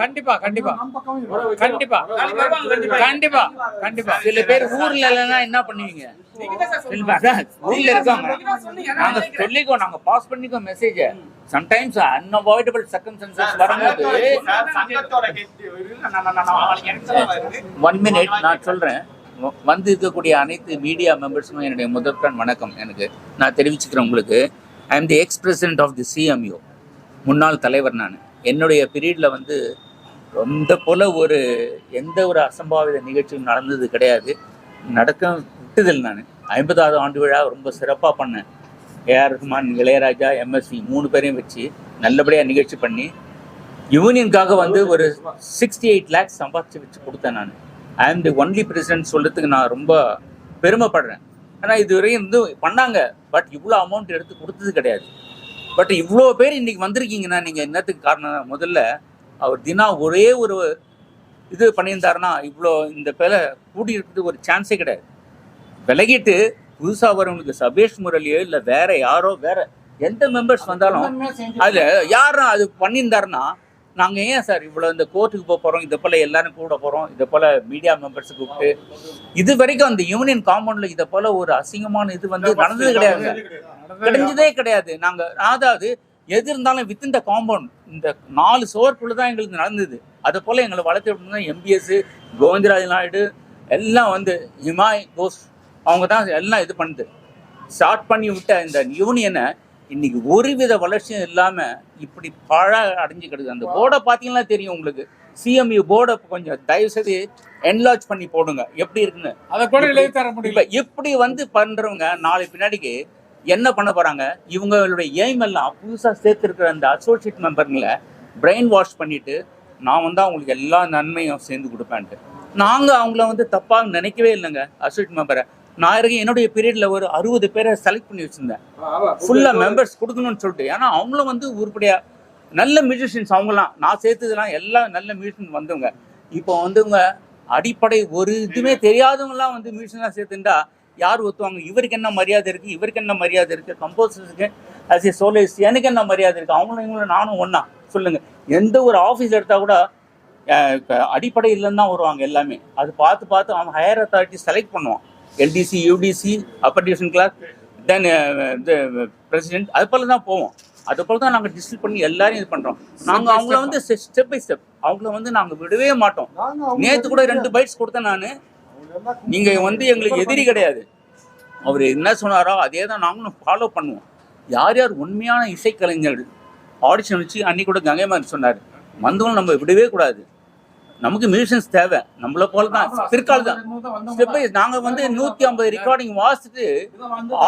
கண்டிப்பா. சில பேர் ஊர்ல இல்லைன்னா என்ன பண்ணுவீங்க? ஊர்ல இருக்காங்க, நாங்க சொல்லிக்கோ, நாங்க பாஸ் பண்ணிக்கோ மெசேஜ். சம்டைம்ஸ் அன்அவாய்டபிள் சர்க்கம்ஸ்டன்சஸ் வரும்போது 1 minute நான் சொல்றேன். வந்து இருக்கக்கூடிய அனைத்து மீடியா மெம்பர்ஸும் என்னுடைய முதற்கண் வணக்கம். நான் தெரிவிச்சுக்கிறேன் உங்களுக்கு. I am the ex president of the CMU, முன்னாள் தலைவர். நான் என்னுடைய பீரியடில் வந்து எந்த ஒரு அசம்பாவித நிகழ்ச்சியும் நடந்தது கிடையாது, நடக்க விட்டதில். நான் 50வது ஆண்டு விழா ரொம்ப சிறப்பாக பண்ணேன். ஏஆர் ரஹ்மான், இளையராஜா, MSV 3 பேரையும் வச்சு நல்லபடியாக நிகழ்ச்சி பண்ணி யூனியனுக்காக வந்து ஒரு 68 lakhs சம்பாதிச்சு வச்சு கொடுத்தேன். நான் ஐ எம் தி ஒன்லி பிரசிடென்ட் சொல்றதுக்கு நான் ரொம்ப பெருமைப்படுறேன். ஆனால் இதுவரையும் இருந்து பண்ணாங்க, பட் இவ்வளோ அமௌண்ட் எடுத்து கொடுத்தது கிடையாது. பட் இவ்வளோ பேர் இன்னைக்கு வந்திருக்கீங்கன்னா நீங்கள் என்னத்துக்கு காரணம்? முதல்ல அவர் ஒரே ஒரு இது பண்ணியிருந்தாருன்னா இவ்வளோ இந்த பேரை கூடி இருக்கிறது ஒரு சான்ஸே கிடையாது. விலகிட்டு புதுசாக வரவங்களுக்கு சபேஷ் முரளியோ இல்லை வேற யாரோ, வேற எந்த மெம்பர்ஸ் வந்தாலும் அதில் யாரும் அது பண்ணியிருந்தாருன்னா நாங்கள் ஏன் சார் இவ்வளோ இந்த கோர்ட்டுக்கு போகிறோம், இதை போல் எல்லாரும் கூட போகிறோம், இதை போல் மீடியா மெம்பர்ஸை கூப்பிட்டு இது வரைக்கும் அந்த யூனியன் காம்பவுண்டில் இதை போல் ஒரு அசிங்கமான இது வந்து நடந்தது கிடையாது, கிடைஞ்சதே கிடையாது. நாங்கள் அதாவது எது இருந்தாலும் வித் இந்த காம்பவுண்ட் இந்த 4 சுவருக்குள்ள தான் எங்களுக்கு நடந்தது. அதை போல் எங்களை வளர்த்து MBS, கோவிந்தராஜ் நாயுடு எல்லாம் வந்து ஹிமாய் கோஸ் அவங்க தான் எல்லாம் இது பண்ணுது. ஸ்டார்ட் பண்ணி விட்ட இந்த யூனியனை இன்னைக்கு ஒருவித வளர்ச்சியும் இல்லாமல் இப்படி அடைஞ்சு கிடக்குது. அந்த போர்டை பார்த்தீங்கன்னா தெரியும் உங்களுக்கு. CMU போர்டை கொஞ்சம் தயவுசெய்து என்லார்ஜ் பண்ணி போடுங்க, எப்படி இருக்குன்னு. அதை கூட எழுதி தர முடியல. எப்படி வந்து பண்ணுறவங்க நாளை பின்னாடிக்கு என்ன பண்ண போகிறாங்க? இவங்களுடைய எய்ம் எல்லாம் புதுசாக சேர்த்துருக்கிற அந்த அசோசியேட் மெம்பருங்களை பிரெயின் வாஷ் பண்ணிவிட்டு நான் வந்து அவங்களுக்கு எல்லா நன்மையும் சேர்ந்து கொடுப்பேன்ட்டு. நாங்கள் அவங்கள வந்து தப்பாக நினைக்கவே இல்லைங்க. அசோசியேட் மெம்பரை நான் இருக்கேன், என்னுடைய பீரியடில் ஒரு 60 பேரை செலக்ட் பண்ணி வச்சுருந்தேன், ஃபுல்லாக மெம்பர்ஸ் கொடுக்கணும்னு சொல்லிட்டு. ஏன்னா அவங்களும் வந்து உருப்படியாக நல்ல மியூசிஷியன்ஸ், அவங்களாம் நான் சேர்த்ததுலாம் எல்லாம் நல்ல மியூசிஷியன் வந்தவங்க. இப்போ வந்துங்க அடிப்படை ஒரு இதுவுமே தெரியாதவங்களாம் வந்து மியூசிஷியனாக சேர்த்துட்டா யார் ஒத்துவாங்க? இவருக்கு என்ன மரியாதை இருக்குது, இவருக்கு என்ன மரியாதை இருக்குது, கம்போசர்ஸுக்கு ஆஸ் ஏ சோலிஸ்ட் எனக்கு என்ன மரியாதை இருக்குது? அவங்களும் இவங்களும் நானும் ஒன்றா சொல்லுங்கள். எந்த ஒரு ஆஃபீஸ் எடுத்தால் கூட அடிப்படை இல்லைன்னு தான் வருவாங்க எல்லாமே. அது பார்த்து அவன் ஹையர் அத்தாரிட்டி செலக்ட் பண்ணுவான். LDC, UDC, upper division class, then president, அது போல தான் போவோம். அது போல தான் நாங்கள் டிஸ்டில் பண்ணி எல்லாரையும் இது பண்ணுறோம். நாங்கள் அவங்கள வந்து ஸ்டெப் பை ஸ்டெப் அவங்கள வந்து நாங்கள் விடவே மாட்டோம். நேற்று கூட 2 பைட்ஸ் கொடுத்தேன் நான். நீங்கள் வந்து எங்களுக்கு எதிரி கிடையாது. அவர் என்ன சொன்னாரோ அதே தான் நாங்களும் ஃபாலோ பண்ணுவோம். யார் யார் உண்மையான இசைக்கலைஞர்கள் ஆடிஷன் வச்சு அன்றைக்கி கூட கங்கைமாரி சொன்னார், வந்தவங்களும் நம்ம விடவே கூடாது. நமக்கு மியூசிஷியன்ஸ் தேவை, நம்மள போல தான் பிற்கால தான் ஸ்டெப் பை. நாங்கள் வந்து 150 ரெக்கார்டிங் வாசிச்சுட்டு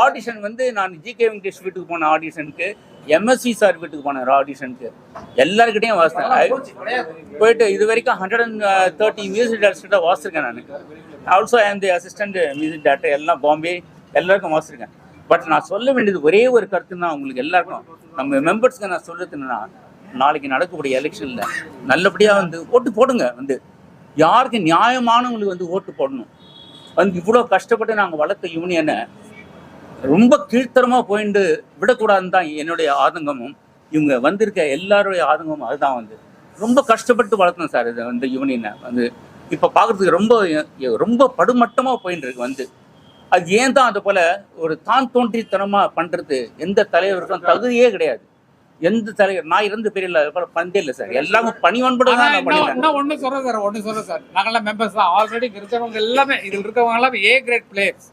ஆடிஷன் வந்து நான் ஜிகே வெங்கடேஷ் வீட்டுக்கு போன ஆடிஷனுக்கு, எம்எஸ்வி சார் வீட்டுக்கு போன ஆடிஷனுக்கு எல்லாருக்கிட்டையும் வாசித்தேன். போயிட்டு இது வரைக்கும் 130 மியூசிக் டேரக்டர்கிட்ட வாசிச்சிருக்கேன் நான். ஆல்சோ ஐ ஆம் தி அசிஸ்டன்ட் மியூசிக் டேரக்டர், எல்லாம் பாம்பே எல்லாருக்கும் வாசிச்சிருக்கேன். பட் நான் சொல்ல வேண்டியது ஒரே ஒரு கருத்து தான் உங்களுக்கு எல்லாருக்கும், நம்ம மெம்பர்ஸ்க்கு நான் சொல்றது என்னன்னா, நாளைக்கு நடக்கக்கூடிய எலெக்ஷனில் நல்லபடியாக வந்து ஓட்டு போடுங்க. வந்து யாருக்கு நியாயமானவங்களுக்கு வந்து ஓட்டு போடணும். வந்து இவ்வளோ கஷ்டப்பட்டு நாங்கள் வளர்த்த யூனியனை ரொம்ப கீழ்த்தரமாக போயிட்டு விடக்கூடாதுன்னு தான் என்னுடைய ஆதங்கமும், இவங்க வந்திருக்க எல்லாருடைய ஆதங்கமும் அதுதான். வந்து ரொம்ப கஷ்டப்பட்டு வளர்த்தோம் சார் இதை வந்து யூனியனை. வந்து இப்போ பார்க்குறதுக்கு ரொம்ப படுமட்டமாக போயிட்டு இருக்கு. வந்து அது ஏன் தான் அது போல் ஒரு தான் தோன்றித்தனமாக பண்ணுறது எந்த தலைவருக்கும் தகுதியே கிடையாது. எந்த தலைவர் நான் இருந்து பெரிய பந்தே இல்லை சார், எல்லாமே பணிவன்பட தான். ஒன்று சொல்கிறேன் சார், நாங்கள்லாம் மெம்பர்ஸ் தான். ஆல்ரெடி இருக்கிறவங்க எல்லாமே இதில் இருக்கவங்க எல்லாமே ஏ கிரேட் பிளேயர்ஸ்,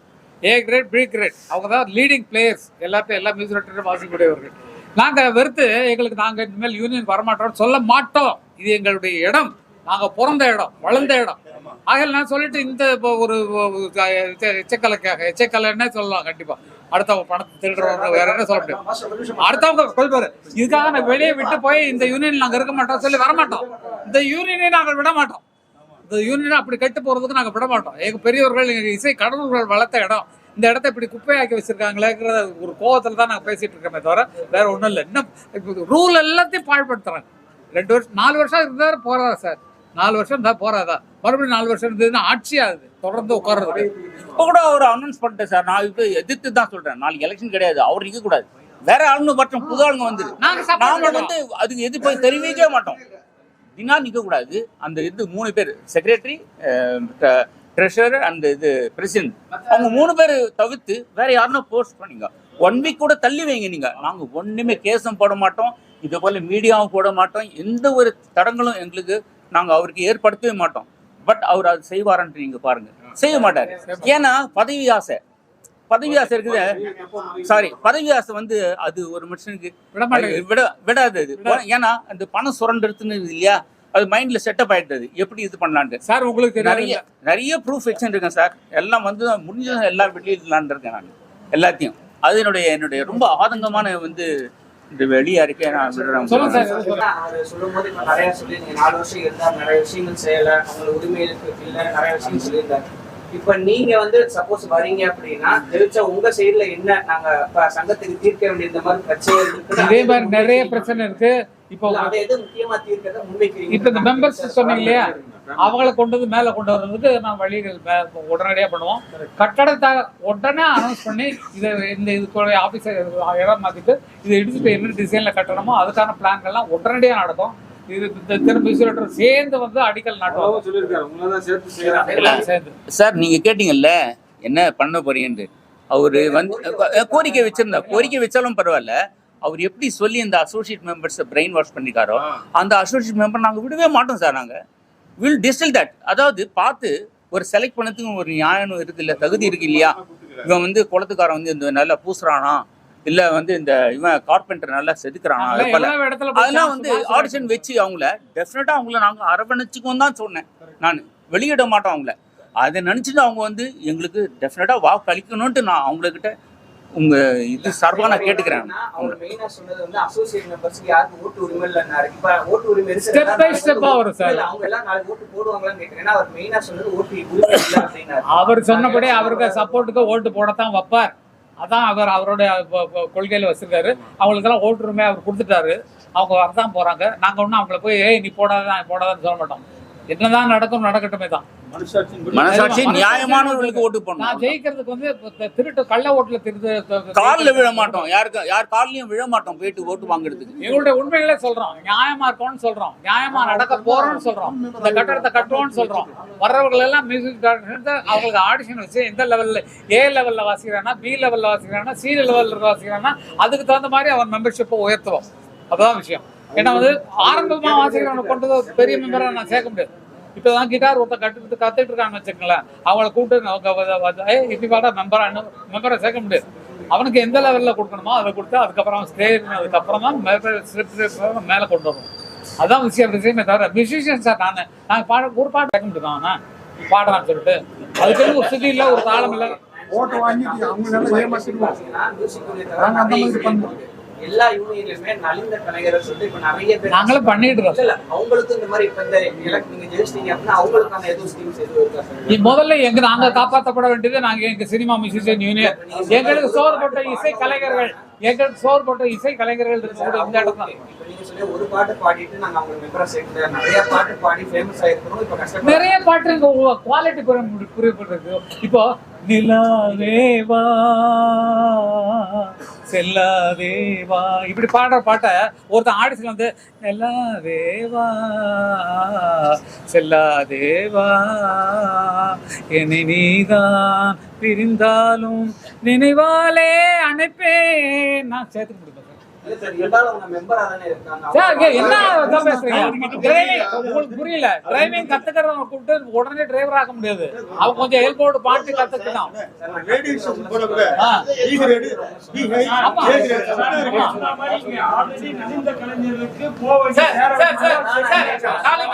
ஏ கிரேட் பி கிரேட், அவங்க தான் லீடிங் பிளேயர்ஸ். எல்லாத்தையும் எல்லா மியூசிக் டேரக்டரும் வாசிக்கக்கூடியவர்கள். நாங்கள் வெறுத்து எங்களுக்கு நாங்கள் இனிமேல் யூனியன் வரமாட்டோம்னு சொல்ல மாட்டோம். இது எங்களுடைய இடம், நாங்கள் பிறந்த இடம், வளர்ந்த இடம். ஆகையில் நான் சொல்லிட்டு இந்த ஒரு எச்சக்கலைன்னு சொல்லலாம். கண்டிப்பா அடுத்தவங்க பணத்தை திருடுறவங்க வேற என்ன சொல்ல முடியும், அடுத்தவங்க சொல்வாரு. இதுக்காக நான் வெளியே விட்டு போய் இந்த யூனியன் நாங்கள் இருக்க மாட்டோம் சொல்லி வரமாட்டோம். இந்த யூனியனை நாங்கள் விட மாட்டோம். இந்த யூனியனை அப்படி கெட்டு போறதுக்கு நாங்கள் விட மாட்டோம். எங்க பெரியவர்கள் எங்க இசை கடவுள்கள் வளர்த்த இடம், இந்த இடத்த இப்படி குப்பையாக்கி வச்சிருக்காங்களேங்கிற ஒரு கோவத்துல தான் நாங்கள் பேசிட்டு இருக்கோமே தவிர வேற ஒன்றும் இல்லை. இன்னும் ரூல் எல்லாத்தையும் பாழ்படுத்துறாங்க. 2 வருஷம் 4 வருஷம் இருந்தாரு போறாதா சார், 4 வருஷம் இருந்தா போறாதா, மறுபடியும் 4 வருஷம் இருந்ததுன்னா ஆட்சி ஆகுது, தொடர்ந்து உட்கார்றது. இப்போ கூட ஒரு அனௌன்ஸ் பண்ணிட்டேன் சார், நான் இப்போ எதிர்த்து தான் சொல்றேன். நாளைக்கு எலெக்ஷன் கிடையாது, அவர் நிற்க கூடாது, வேற ஆளுங்க மற்றும் புது ஆளுங்க வந்து நாங்க வந்து அதுக்கு எது போய் தெரிவிக்கவே மாட்டோம். தினா நிற்க கூடாது. அந்த இது 3 பேர் செக்ரட்டரி, ட்ரெஷரர் அண்ட் இது பிரசிடென்ட், அவங்க 3 பேர் தவிர்த்து வேற யாருன்னா போஸ்ட் பண்ணீங்க 1 வீக் கூட தள்ளி வைங்க. நீங்க நாங்க ஒண்ணுமே கேஸும் போட மாட்டோம், இதே போல மீடியாவும் போட மாட்டோம், எந்த ஒரு தடங்களும் எங்களுக்கு நாங்க அவருக்கு ஏற்படுத்தவே மாட்டோம். பட் அவர் அது செய்வாரன்ட்டு நீங்க பாருங்க, செய்ய மாட்டாரு. ஏன்னா பதவி ஆசை இருக்குது. சாரி, பதவி ஆசை வந்து அது ஒரு மனுஷனுக்கு விடாது. அது ஏன்னா அந்த பணம் சுரண்டுறதுன்னு இல்லையா, அது மைண்ட்ல செட்டப் ஆயிட்டது. எப்படி இது பண்ணலான்ட்டு சார் உங்களுக்கு நிறைய ப்ரூஃப் வச்சுட்டு இருக்கேன் சார். எல்லாம் வந்து முடிஞ்ச எல்லாம் வெளியிடலான் இருக்கேன் நான் எல்லாத்தையும். அது என்னுடைய ரொம்ப ஆதங்கமான வந்து இந்த வெளியா இருக்கே நான் விடுறேன். சொல்லும் போது இப்ப நிறைய சொல்லி நீங்க 4 வருஷம் இருந்தா நிறைய விஷயங்கள் செய்யல, உங்களுக்கு உரிமைகளுக்கு இல்ல, நிறைய விஷயம் சொல்லியிருந்தாரு. இப்ப நீங்க வந்து சப்போஸ் வரீங்க அப்படின்னா தெரிஞ்ச உங்க சைடுல என்ன நாங்க சங்கத்துக்கு தீர்க்க வேண்டிய இந்த மாதிரி பிரச்சனை இருக்கு, இதே மாதிரி நிறைய பிரச்சனை இருக்கு. இப்போ அதை எது முக்கியமா தீர்க்கிறத முன்வைக்கிறீங்க. இப்ப இந்த மெம்பர்ஸ் சொன்னீங்க இல்லையா, அவங்களை கொண்டு மேல கொண்டு வர்றதுக்கு நான் வழிகள் உடனடியாக பண்ணுவோம். கட்டடத்தை உடனே அனௌன்ஸ் பண்ணி இதை இந்த இதுக்குடைய ஆபீஸை இடம் மாத்திட்டு இதை எடுத்துட்டு என்ன டிசைன்ல கட்டணுமோ அதுக்கான பிளான்கள்லாம் உடனடியாக நடக்கும். இது திரும்ப சேர்ந்து வந்து அடிக்கல் நாட்டுவாங்க. சார் நீங்க கேட்டீங்கல்ல என்ன பண்ண போறீங்கன்னு, அவரு வந்து கோரிக்கை வச்சாலும் பரவாயில்ல, அவர் எப்படி சொல்லி இந்த அசோசியேட் மெம்பர்ஸை பிரெயின் வாஷ் பண்ணிக்காரோ அந்த அசோசியேட் மெம்பர் நாங்கள் விடவே மாட்டோம் சார். நாங்கள் வில் டிஸ்டில் தட். அதாவது பார்த்து ஒரு செலக்ட் பண்ணதுக்கு ஒரு நியாயம் இருக்கு இல்லை, தகுதி இருக்கு இல்லையா. இவன் வந்து குளத்துக்காரன் வந்து இந்த நல்லா பூசுறானா, இல்ல வந்து இந்த இவன் கார்பெண்டர் நல்லா செதுக்குறானா, அதெல்லாம் வந்து ஆடிஷன் வச்சு அவங்கள டெஃபினட்டா அவங்கள நாங்கள் அரவணைச்சுக்கோன்னு தான் சொன்னேன். நான் வெளியிட மாட்டோம் அவங்கள. அதை நினைச்சிட்டு அவங்க வந்து எங்களுக்கு டெஃபினட்டா வாக்கு அளிக்கணும்ட்டு நான் அவங்கக்கிட்ட உங்க இது சார்பா நான் கேட்டுக்கிறேன். அவங்க மெயினா சொன்னது வந்து அசோசியேட் மெம்பர்ஸ்க்கு யாருக்கு ஓட்டு உரிமை இல்லைன்னாரு. இப்ப ஓட்டு உரிமை இருக்கு, ஸ்டெப் பை ஸ்டெப்பா வரும் சார். அவங்க எல்லாம் நாளைக்கு ஓட்டு போடுவாங்களான்னு கேட்கிறேன். ஏன்னா அவர் மெயினா சொன்னது ஓட்டு உரிமை இல்லை அப்படின்னாரு. அவர் சொன்னபடி அவருக்கு சப்போர்ட்டுக்கு ஓட்டு போடத்தான் வைப்பார். அதான் அவருடைய கொள்கையில வச்சிருக்காரு. அவங்களுக்கெல்லாம் ஓட்டு உரிமை அவர் கொடுத்துட்டாரு. அவங்க வரதான் போறாங்க. நாங்க ஒன்னும் அவங்கள போய் நீ போடாதான்னு சொல்ல மாட்டோம். என்னதான் நடக்கட்டுமே தான். மனசாட்சி நியாயமானவர்களுக்கு ஓட்டு போடணும். நான் ஜெயிக்கிறதுக்கு வந்து திருட்டு கள்ள ஓட்டுல காலில் விழ மாட்டோம், யார் காலையும் விழ மாட்டோம் போயிட்டு ஓட்டு வாங்குறதுக்கு. எங்களுடைய உண்மைகளே சொல்றோம், நியாயமா இருக்கோம்னு சொல்றோம், நியாயமா நடக்க போறோம்னு சொல்றோம், இந்த கட்டடத்தை கட்டுவோம்னு சொல்றோம். வர்றவர்கள் எல்லாம் மியூசிக் டைரக்டர் அவங்களுக்கு ஆடிஷன் வச்சு எந்த லெவல்ல ஏ லெவல்ல வாசிக்கிறானா, பி லெவல்ல வாசிக்கிறானா, சி லெவல்ல வாசிக்கிறானா, அதுக்கு தகுந்த மாதிரி அவன் மெம்பர்ஷிப்பை உயர்த்துவோம். அதுதான் விஷயம். ஏன்னா வந்து ஆரம்பமா வாசிக்கிறவனை கொண்டு பெரிய மெம்பரா நான் சேர்க்க முடியாது. இப்பதான் கிட்டார் ஒருத்தர் கத்துட்டு இருக்கான்னு வச்சுக்கங்களேன், அவங்கள கூப்பிட்டு இப்படி பாட்டா மெம்பரை சேர்க்க முடியாது. அவனுக்கு எந்த லெவல்ல கொடுக்கணுமோ அதை கொடுத்து அதுக்கப்புறம் ஸ்டேஜ் அதுக்கப்புறம் தான் மேல கொண்டு வரணும். அதான் விஷயமே தவிர மியூசிஷியன் சார் நாங்கள் ஒரு பாட்டு கேட்க முடியுமா பாடுறான்னு சொல்லிட்டு அதுக்கு ஒரு சுதி இல்லை, ஒரு தாளம் இல்லை. ஓட்டு வாங்கிட்டு அவங்க நல்லா ஏமாத்திடுவோம். நாங்க அந்த மாதிரி பண்ணுவோம். எல்லா யூனியன்லயுமே நலிந்த கலைஞர்கள் சொல்லிட்டு இப்ப நிறைய பேர் நாங்களும் பண்ணிட்டு இருக்கோம். இல்ல அவங்களுக்கு இந்த மாதிரி இப்ப இந்த நீங்க ஜெயிச்சிட்டீங்க அப்படின்னா அவங்களுக்கான எதுவும் ஸ்கீம்ஸ் எதுவும் இருக்கா சார்? முதல்ல நாங்க காப்பாற்றப்பட வேண்டியது நாங்க எங்க சினிமா மியூசிஷியன் யூனியன், எங்களுக்கு சோறு போட்ட இசை கலைஞர்கள், எங்களுக்கு சோறு போட்ட இசை கலைஞர்கள் இருக்கக்கூடிய இந்த இடம் தான். இப்ப நீங்க சொல்லி ஒரு பாட்டு பாடிட்டு நாங்க அவங்க மெம்பரா சேர்க்கல, நிறைய பாட்டு பாடி ஃபேமஸ் ஆயிருக்கிறோம். இப்ப கஷ்டப்பட்டு நிறைய பாட்டு குவாலிட்டி புரியப்பட்டிருக்கு. இப்போ நிலாவேவா செல்லாதேவா இப்படி பாடுற பாட்டை ஒருத்தன் ஆடிஷன் வந்து நிலாவேவா செல்லாதேவா என்னை நீதான் பிரிந்தாலும் நினைவாலே அணைப்பேன் நான் சேர்த்து கொடுப்பேன். இல்ல சார், இருந்தாலும் அவங்க மெம்பரா தானே இருக்காங்க. சார் என்ன அதான் பேசுறீங்க? உங்களுக்கு புரியல. டிரைவிங் கத்துக்கிறவங்க கூப்பிட்டு உடனே டிரைவர் ஆக்க முடியாது. அவங்க கொஞ்சம் ஹெல்ப்போடு பாட்டு கத்துக்கலாம். நாளை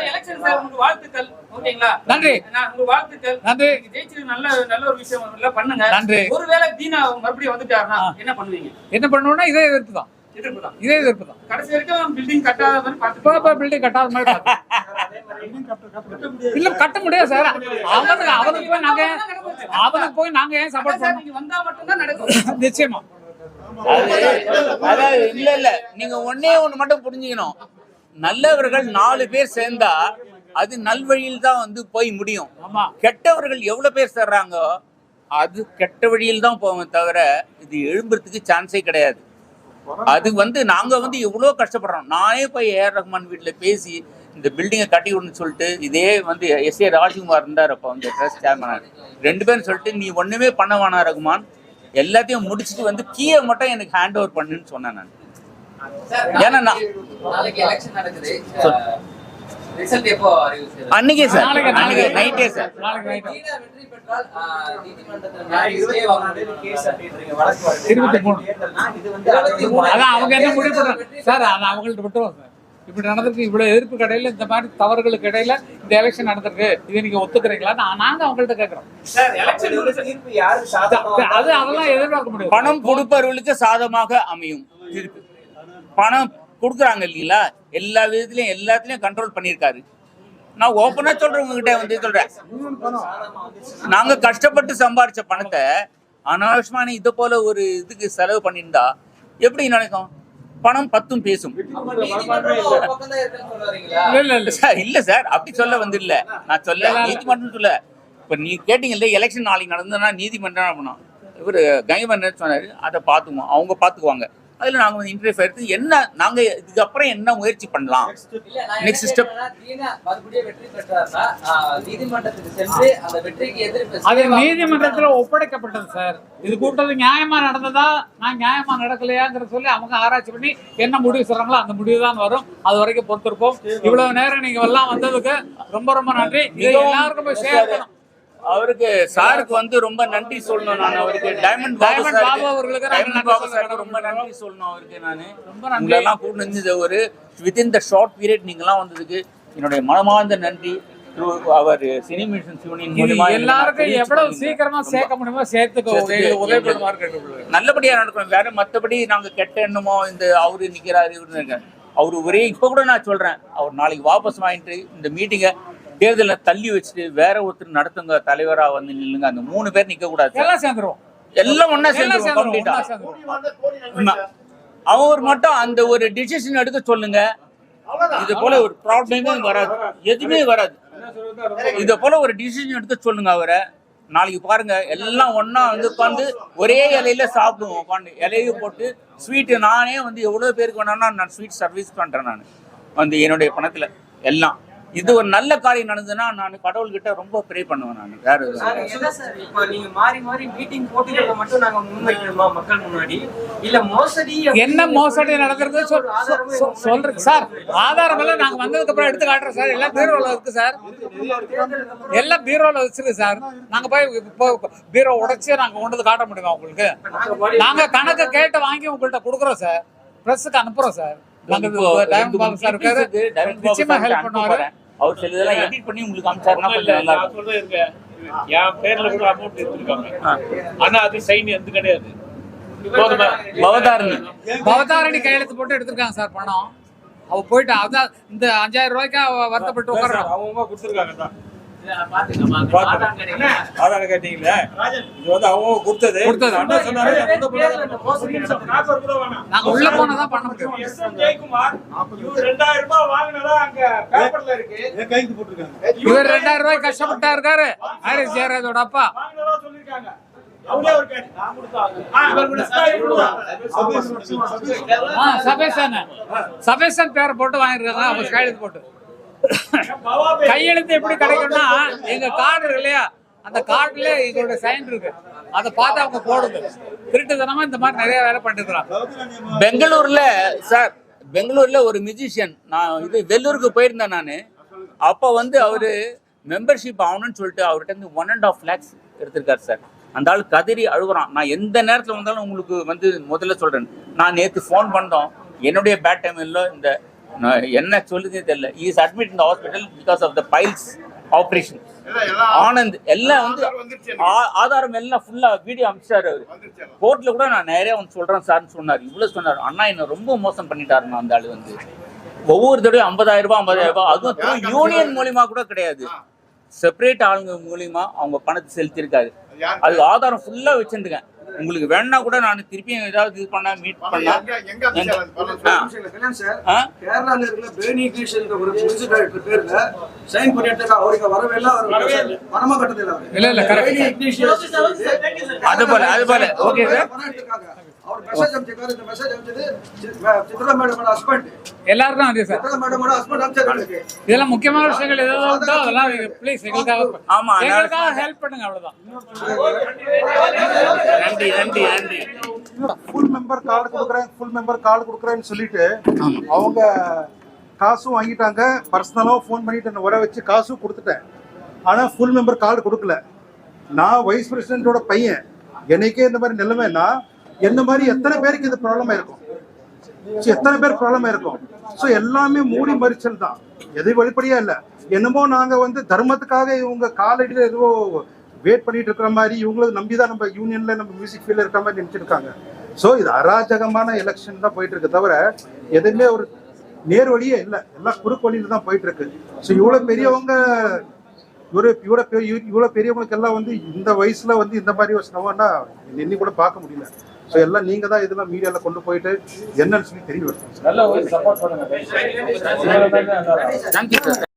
எலெக்ஷன் சார் உங்களுக்கு வாழ்த்துக்கள். ஓகேங்களா? நன்றி. உங்களுக்கு வாழ்த்துக்கள். நன்றி. ஜெயிச்சு நல்ல ஒரு விஷயம் எல்லாம் பண்ணுங்க. நன்றி. ஒருவேளை தீனா மறுபடியும் வந்துட்டாருன்னா என்ன பண்ணுவீங்க? என்ன பண்ணுவோம்னா இதே எதிர்ப்பு தான். இதே எதிர்ப்பு தான். கடைசி வரைக்கும் பில்டிங் கட்டாத மாதிரி பார்த்து பில்டிங் கட்டாத மாதிரி இல்ல கட்ட முடியாது சார். அவனுக்கு போய் நாங்க ஏன் சப்போர்ட் பண்ணோம்? நீங்க வந்தா மட்டும்தான் நடக்கும். நிச்சயமா. அதாவது இல்ல நீங்க ஒன்னே ஒண்ணு மட்டும் புரிஞ்சுக்கணும். நல்லவர்கள் 4 பேர் சேர்ந்தா அது நல்வழியில் தான் வந்து போய் முடியும். கெட்டவர்கள் எவ்வளவு பேர் சேர்றாங்க அது கெட்ட வழியில் தான் போவோம் தவிர இது எழும்புறதுக்கு சான்ஸே கிடையாது. அது வந்து நாங்க வந்து எவ்வளவு கஷ்டப்படுறோம். நானே போய் ஏஆர் ரஹ்மான் வீட்டுல பேசி இந்த பில்டிங்கை கட்டி விடணும்னு சொல்லிட்டு இதே வந்து எஸ்ஏ ராஜ்குமார் இருந்தார் அப்போ வந்து ட்ரஸ்ட் சேர்மனார். 2 பேரும் சொல்லிட்டு நீ ஒண்ணுமே பண்ண வேணா ரகுமான், எல்லாத்தையும் முடிச்சுட்டு வந்து கீயை மட்டும் எனக்கு ஹேண்ட் ஓவர் பண்ணுன்னு சொன்னேன் நான். ஏன்னா நாளைக்கு எலெக்ஷன் நடக்குது. ரிசல்ட் எப்போ அறிவிச்சு? அன்னைக்கே சார், நாளைக்கு நைட்டே சார். வெற்றி பெற்றால் நீதிமன்றத்தில் கேஸ் அப்படின்றீங்க வழக்கு வருது. 23 இது வந்து அதான் அவங்க என்ன முடிவு பண்றாங்க சார்? அதை அவங்கள்ட்ட விட்டுருவோம் சார். இப்படி நடந்திருக்கு, இவ்வளவு எதிர்ப்பு கடையில இந்த மாதிரி தவறுகளுக்கு இடையில இந்த எலெக்ஷன் நடந்திருக்கு, இதை நீங்க ஒத்துக்கிறீங்களா? நாங்க அவங்கள்ட்ட கேட்கிறோம். தீர்ப்பு யாரு சாதகமா அது அதெல்லாம் எதிர்பார்க்க முடியாது. பணம் கொடுப்பவர்களுக்கு சாதகமாக அமையும். பணம் கொடுக்குறாங்க இல்லைங்களா, எல்லா விதத்திலையும் எல்லாத்துலயும் கண்ட்ரோல் பண்ணியிருக்காரு. நான் ஓப்பனா சொல்றேன், உங்ககிட்ட வந்து சொல்றேன், நாங்க கஷ்டப்பட்டு சம்பாரிச்ச பணத்தை அனாவசியமான இது போல ஒரு இதுக்கு செலவு பண்ணியிருந்தா எப்படி நடக்கும்? பணம் 10 பேசும். இல்ல சார், அப்படி சொல்ல வந்து இல்ல, நான் சொல்ல நீதிமன்றம் சொல்ல. இப்ப நீ கேட்டீங்கல்ல எலெக்ஷன் நாளைக்கு நடந்ததுன்னா நீதிமன்றம் பண்ணோம். இவரு கங்கமன் சொன்னாரு, அதை பார்த்துக்குவோம், அவங்க பார்த்துக்குவாங்க. அதுல நாங்க வந்து இன்டர்வியூ எடுத்து என்ன நாங்க இதுக்கப்புறம் என்ன முயற்சி பண்ணலாம், நெக்ஸ்ட் ஸ்டெப். வெற்றி பெற்றார்னா நீதிமன்றத்துக்கு சென்று அந்த வெற்றிக்கு எதிர்ப்பு அது நீதிமன்றத்துல ஒப்படைக்கப்பட்டது சார். இது கூட்டது நியாயமா நடந்ததா, நான் நியாயமா நடக்கலையாங்கிற சொல்லி அவங்க ஆராய்ச்சி பண்ணி என்ன முடிவு சொல்றாங்களோ அந்த முடிவு தான் வரும். அது வரைக்கும் பொறுத்திருப்போம். இவ்வளவு நேரம் நீங்க எல்லாம் வந்ததுக்கு ரொம்ப ரொம்ப நன்றி. இதை எல்லாருக்கும் போய் சேர்க்கணும். அவருக்கு சாருக்கு வந்து ரொம்ப நன்றி சொல்லணும். நான் அவருக்கு டைமண்ட் பாபு அவர்களுக்கு ரொம்ப நன்றி சொல்லணும். அவருக்கு நானு ரொம்ப நன்றி எல்லாம் கூட இருந்தது. ஒரு வித்தின் த ஷார்ட் பீரியட் நீங்கெல்லாம் வந்ததுக்கு என்னுடைய மனமார்ந்த நன்றி. அவர் சினி மியூசியன்ஸ் யூனியன் மூலமா எல்லாருக்கும் எவ்வளவு சீக்கிரமா சேர்க்க முடியுமோ சேர்த்துக்க நல்லபடியா நடக்கணும். வேற மற்றபடி நாங்க கெட்ட எண்ணமோ இந்த அவரு நிக்கிறாரு இவரு அவரு ஒரே இப்ப கூட நான் சொல்றேன், அவர் நாளைக்கு வாபஸ் வாங்கிட்டு இந்த மீட்டிங்கை தேர்தலை தள்ளி வச்சுட்டு வேற ஒருத்தர் நடத்துங்க, தலைவரா வந்து நில்லுங்க. அந்த 3 பேர் நிக்க கூடாது, எல்லாம் சேர்ந்துருவோம், எல்லாம் ஒன்னா சேர்ந்துருவோம். அவர் மட்டும் அந்த ஒரு டிசிஷன் எடுக்க சொல்லுங்க. இது போல ஒரு ப்ராப்ளமே வராது, எதுவுமே வராது. இது போல ஒரு டிசிஷன் எடுக்க சொல்லுங்க அவரை. நாளைக்கு பாருங்க எல்லாம் ஒன்னா வந்து உட்காந்து ஒரே இலையில சாப்பிடுவோம். உட்காந்து இலையை போட்டு ஸ்வீட்டு நானே வந்து எவ்வளவு பேருக்கு வேணா நான் ஸ்வீட் சர்வீஸ் பண்றேன். நான் வந்து என்னுடைய பணத்துல எல்லாம் இது ஒரு நல்ல காரியம் நடந்ததுன்னா நான் கடவுள்கிட்ட ரொம்ப ப்ரே பண்ணுவேன். நான் வேற இப்போ நீங்க மாறி மாறி மீட்டிங் போட்டிகளை மட்டும் நாங்க முன்வைக்கணுமா மக்கள் முன்னாடி? இல்ல மோசடி என்ன மோசடி நடக்கிறது சொல்றேன் சார். ஆதாரம் எல்லாம் நாங்க வந்ததுக்கு அப்புறம் எடுத்து காட்டுறோம் சார். எல்லாம் பீரோல இருக்கு சார், எல்லாம் பீரோல வச்சிருக்கு சார். நாங்க போய் பீரோ உடைச்சு நாங்க கொண்டு வந்து காட்ட முடியுமா உங்களுக்கு? நாங்க கணக்கு கேட்டு வாங்கி உங்கள்கிட்ட கொடுக்குறோம் சார், பிரஸுக்கு அனுப்புறோம் சார். நாங்க இப்போ டைமண்ட் பாபு சார் இருக்காரு, டைமண்ட் நிச்சயமா பாபு ஹெல்ப் சார் பண்ணுவாரு. அவர் சில இதெல்லாம் எடிட் பண்ணி உங்களுக்கு அனுப்பிச்சாருன்னா கொஞ்சம் நல்லா இருக்கும். சொல்றது இருக்க என் பேர்ல கூட அமௌண்ட் எடுத்துருக்காங்க, ஆனா அது சைன் எந்த கிடையாது. பவதாரணி பவதாரணி கையெழுத்து போட்டு எடுத்திருக்காங்க சார் பணம். அவ போயிட்டு அதான் இந்த 5000 ரூபாய்க்கு அவ வருத்தப்பட்டு உட்காரணும். அவங்க கொடுத்துருக்காங்க தான். பாத்துக்கோங்க. ஆதாரம் கேட்டீங்களே, இது வந்து அவங்க கொடுத்தது. அண்ணா சொன்னாரு, நான் கொண்டு போனேன். நாங்க உள்ள போனதான் பண்ண முடியும். எஸ்.எம். ஜெயக்குமார் இவர் 2000 ரூபாய் வாங்கினதா அங்க பேப்பர்ல இருக்கு. கைக்கு போட்டுருக்காங்க. இவர் 2000 ரூபாய் கஷ்டப்பட்டா இருக்காரு. ஹாரிஸ் ஜெயராஜோட அப்பா. வாங்கினதா சொல்லிருக்காங்க. அவரே ஒரு கேட்டு நான் சபேசன் பேரை போட்டு வாங்கிருக்காங்க. அவங்க கையெழுத்து போட்டு கையெழுத்து எப்படி கிடைக்கும்னா, எங்க கார்டு இருக்கு இல்லையா, அந்த கார்டுல எங்களோட சைன் இருக்கு, அதை பார்த்து அவங்க போடுது. திருட்டுத்தனமா இந்த மாதிரி நிறைய வேலை பண்ணிருக்காங்க. பெங்களூர்ல ஒரு மியூசிஷியன், நான் இது வெள்ளூருக்கு போயிருந்தேன் நான். அப்போ வந்து அவரு மெம்பர்ஷிப் ஆகணும்னு சொல்லிட்டு அவர்கிட்ட இருந்து 1.5 lakhs எடுத்திருக்காரு சார். அந்த ஆள் கதறி அழுகுறான். நான் எந்த நேரத்தில் வந்தாலும் உங்களுக்கு வந்து முதல்ல சொல்றேன், நான் நேற்று ஃபோன் பண்ணோம், என்னுடைய பேட் டைம் இல்லை, இந்த என்ன சொல்லுதே தெரியல. Is admit in the hospital because of the piles operation. Anand எல்லாம் வந்து ஆதாரம் எல்லாம் ஃபுல்லா வீடியோ அனுப்பிச்சாரு. அவரு கோர்ட்ல கூட நான் நிறைய வந்து சொல்றேன் சார்னு சொன்னார். இவ்வளவு சொன்னார். அண்ணா என்ன ரொம்ப மோசம் பண்ணிட்டாருன்னா அந்த ஆள் வந்து ஒவ்வொரு தடவையும் 50,000 ரூபாய், அதுவும் யூனியன் மூலியமா கூட கிடையாது, செப்பரேட் ஆளுங்க மூலியமா அவங்க பணத்தை செலுத்திருக்காரு. அது ஆதாரம் ஃபுல்லா வச்சிருக்கேன். உங்களுக்கு வேணா கூட நான் திருப்பியும் ஏதாவது இது பண்ணா மீட் பண்ணா. கேரளால இருக்கிற பேனி இங்கிலீஷ் ஒரு மியூசிக் டைரக்டர் பேர்ல சைன் பண்ணிட்டு அவருக்கு வரவே இல்ல, அவர் பணமா கட்டது இல்ல. இல்ல அது போல ஓகே சார். அவர் மெசேஜ் அனுப்பிச்சாரு. இந்த மெசேஜ் அனுப்பிச்சது சித்ரா மேடமோட ஹஸ்பண்ட். எல்லாருக்கும் அதே சார். சித்ரா மேடமோட ஹஸ்பண்ட் அனுப்பிச்சாரு. இதெல்லாம் முக்கியமான விஷயங்கள் ஏதாவது உண்டோ அதெல்லாம் ப்ளீஸ் எங்களுக்காக ஹெல்ப் பண்ணுங்க. அவ்வளவுதான். நன்றி. ஃபுல் மெம்பர் கார்டு கொடுக்குறேன்னு சொல்லிட்டு அவங்க காசும் வாங்கிட்டாங்க. பர்சனலாக ஃபோன் பண்ணிட்டு வர வச்சு காசும் கொடுத்துட்டேன். ஆனால் ஃபுல் மெம்பர் கார்டு கொடுக்கல. நான் வைஸ் பிரசிடென்ட்டோட பையன், எனக்கே இந்த மாதிரி நிலைமைன்னா என்ன மாதிரி எத்தனை பேருக்கு இது ப்ராப்ளமாக இருக்கும். ஸோ எல்லாமே மூடி மறிச்சல் தான், எது வெளிப்படையா இல்லை. என்னமோ நாங்கள் வந்து தர்மத்துக்காக இவங்க காலடியில் ஏதோ வெயிட் பண்ணிட்டு இருக்கிற மாதிரி, இவங்களுக்கு நம்பி தான் நம்ம யூனியன்ல நம்ம மியூசிக் ஃபீல்ட்ல இருக்கிற மாதிரி நினைச்சிருக்காங்க. ஸோ இது அராஜகமான எலெக்ஷன் தான் போயிட்டு இருக்கு, தவிர எதுவுமே ஒரு நேர் வழியே இல்லை, எல்லாம் குறுக்கு வழியில தான் போயிட்டு இருக்கு. ஸோ இவ்வளோ பெரியவங்க இவ்வளோ பெரியவங்களுக்கு எல்லாம் வந்து இந்த வயசுல வந்து இந்த மாதிரி ஒரு சிரமம்னா எண்ணி கூட பார்க்க முடியல. ஸோ எல்லாம் நீங்க தான் இதெல்லாம் மீடியால கொண்டு போயிட்டு என்னன்னு சொல்லி தெரிய வரும். நல்ல ஒரு சப்போர்ட் பண்ணுங்க. Thank you sir.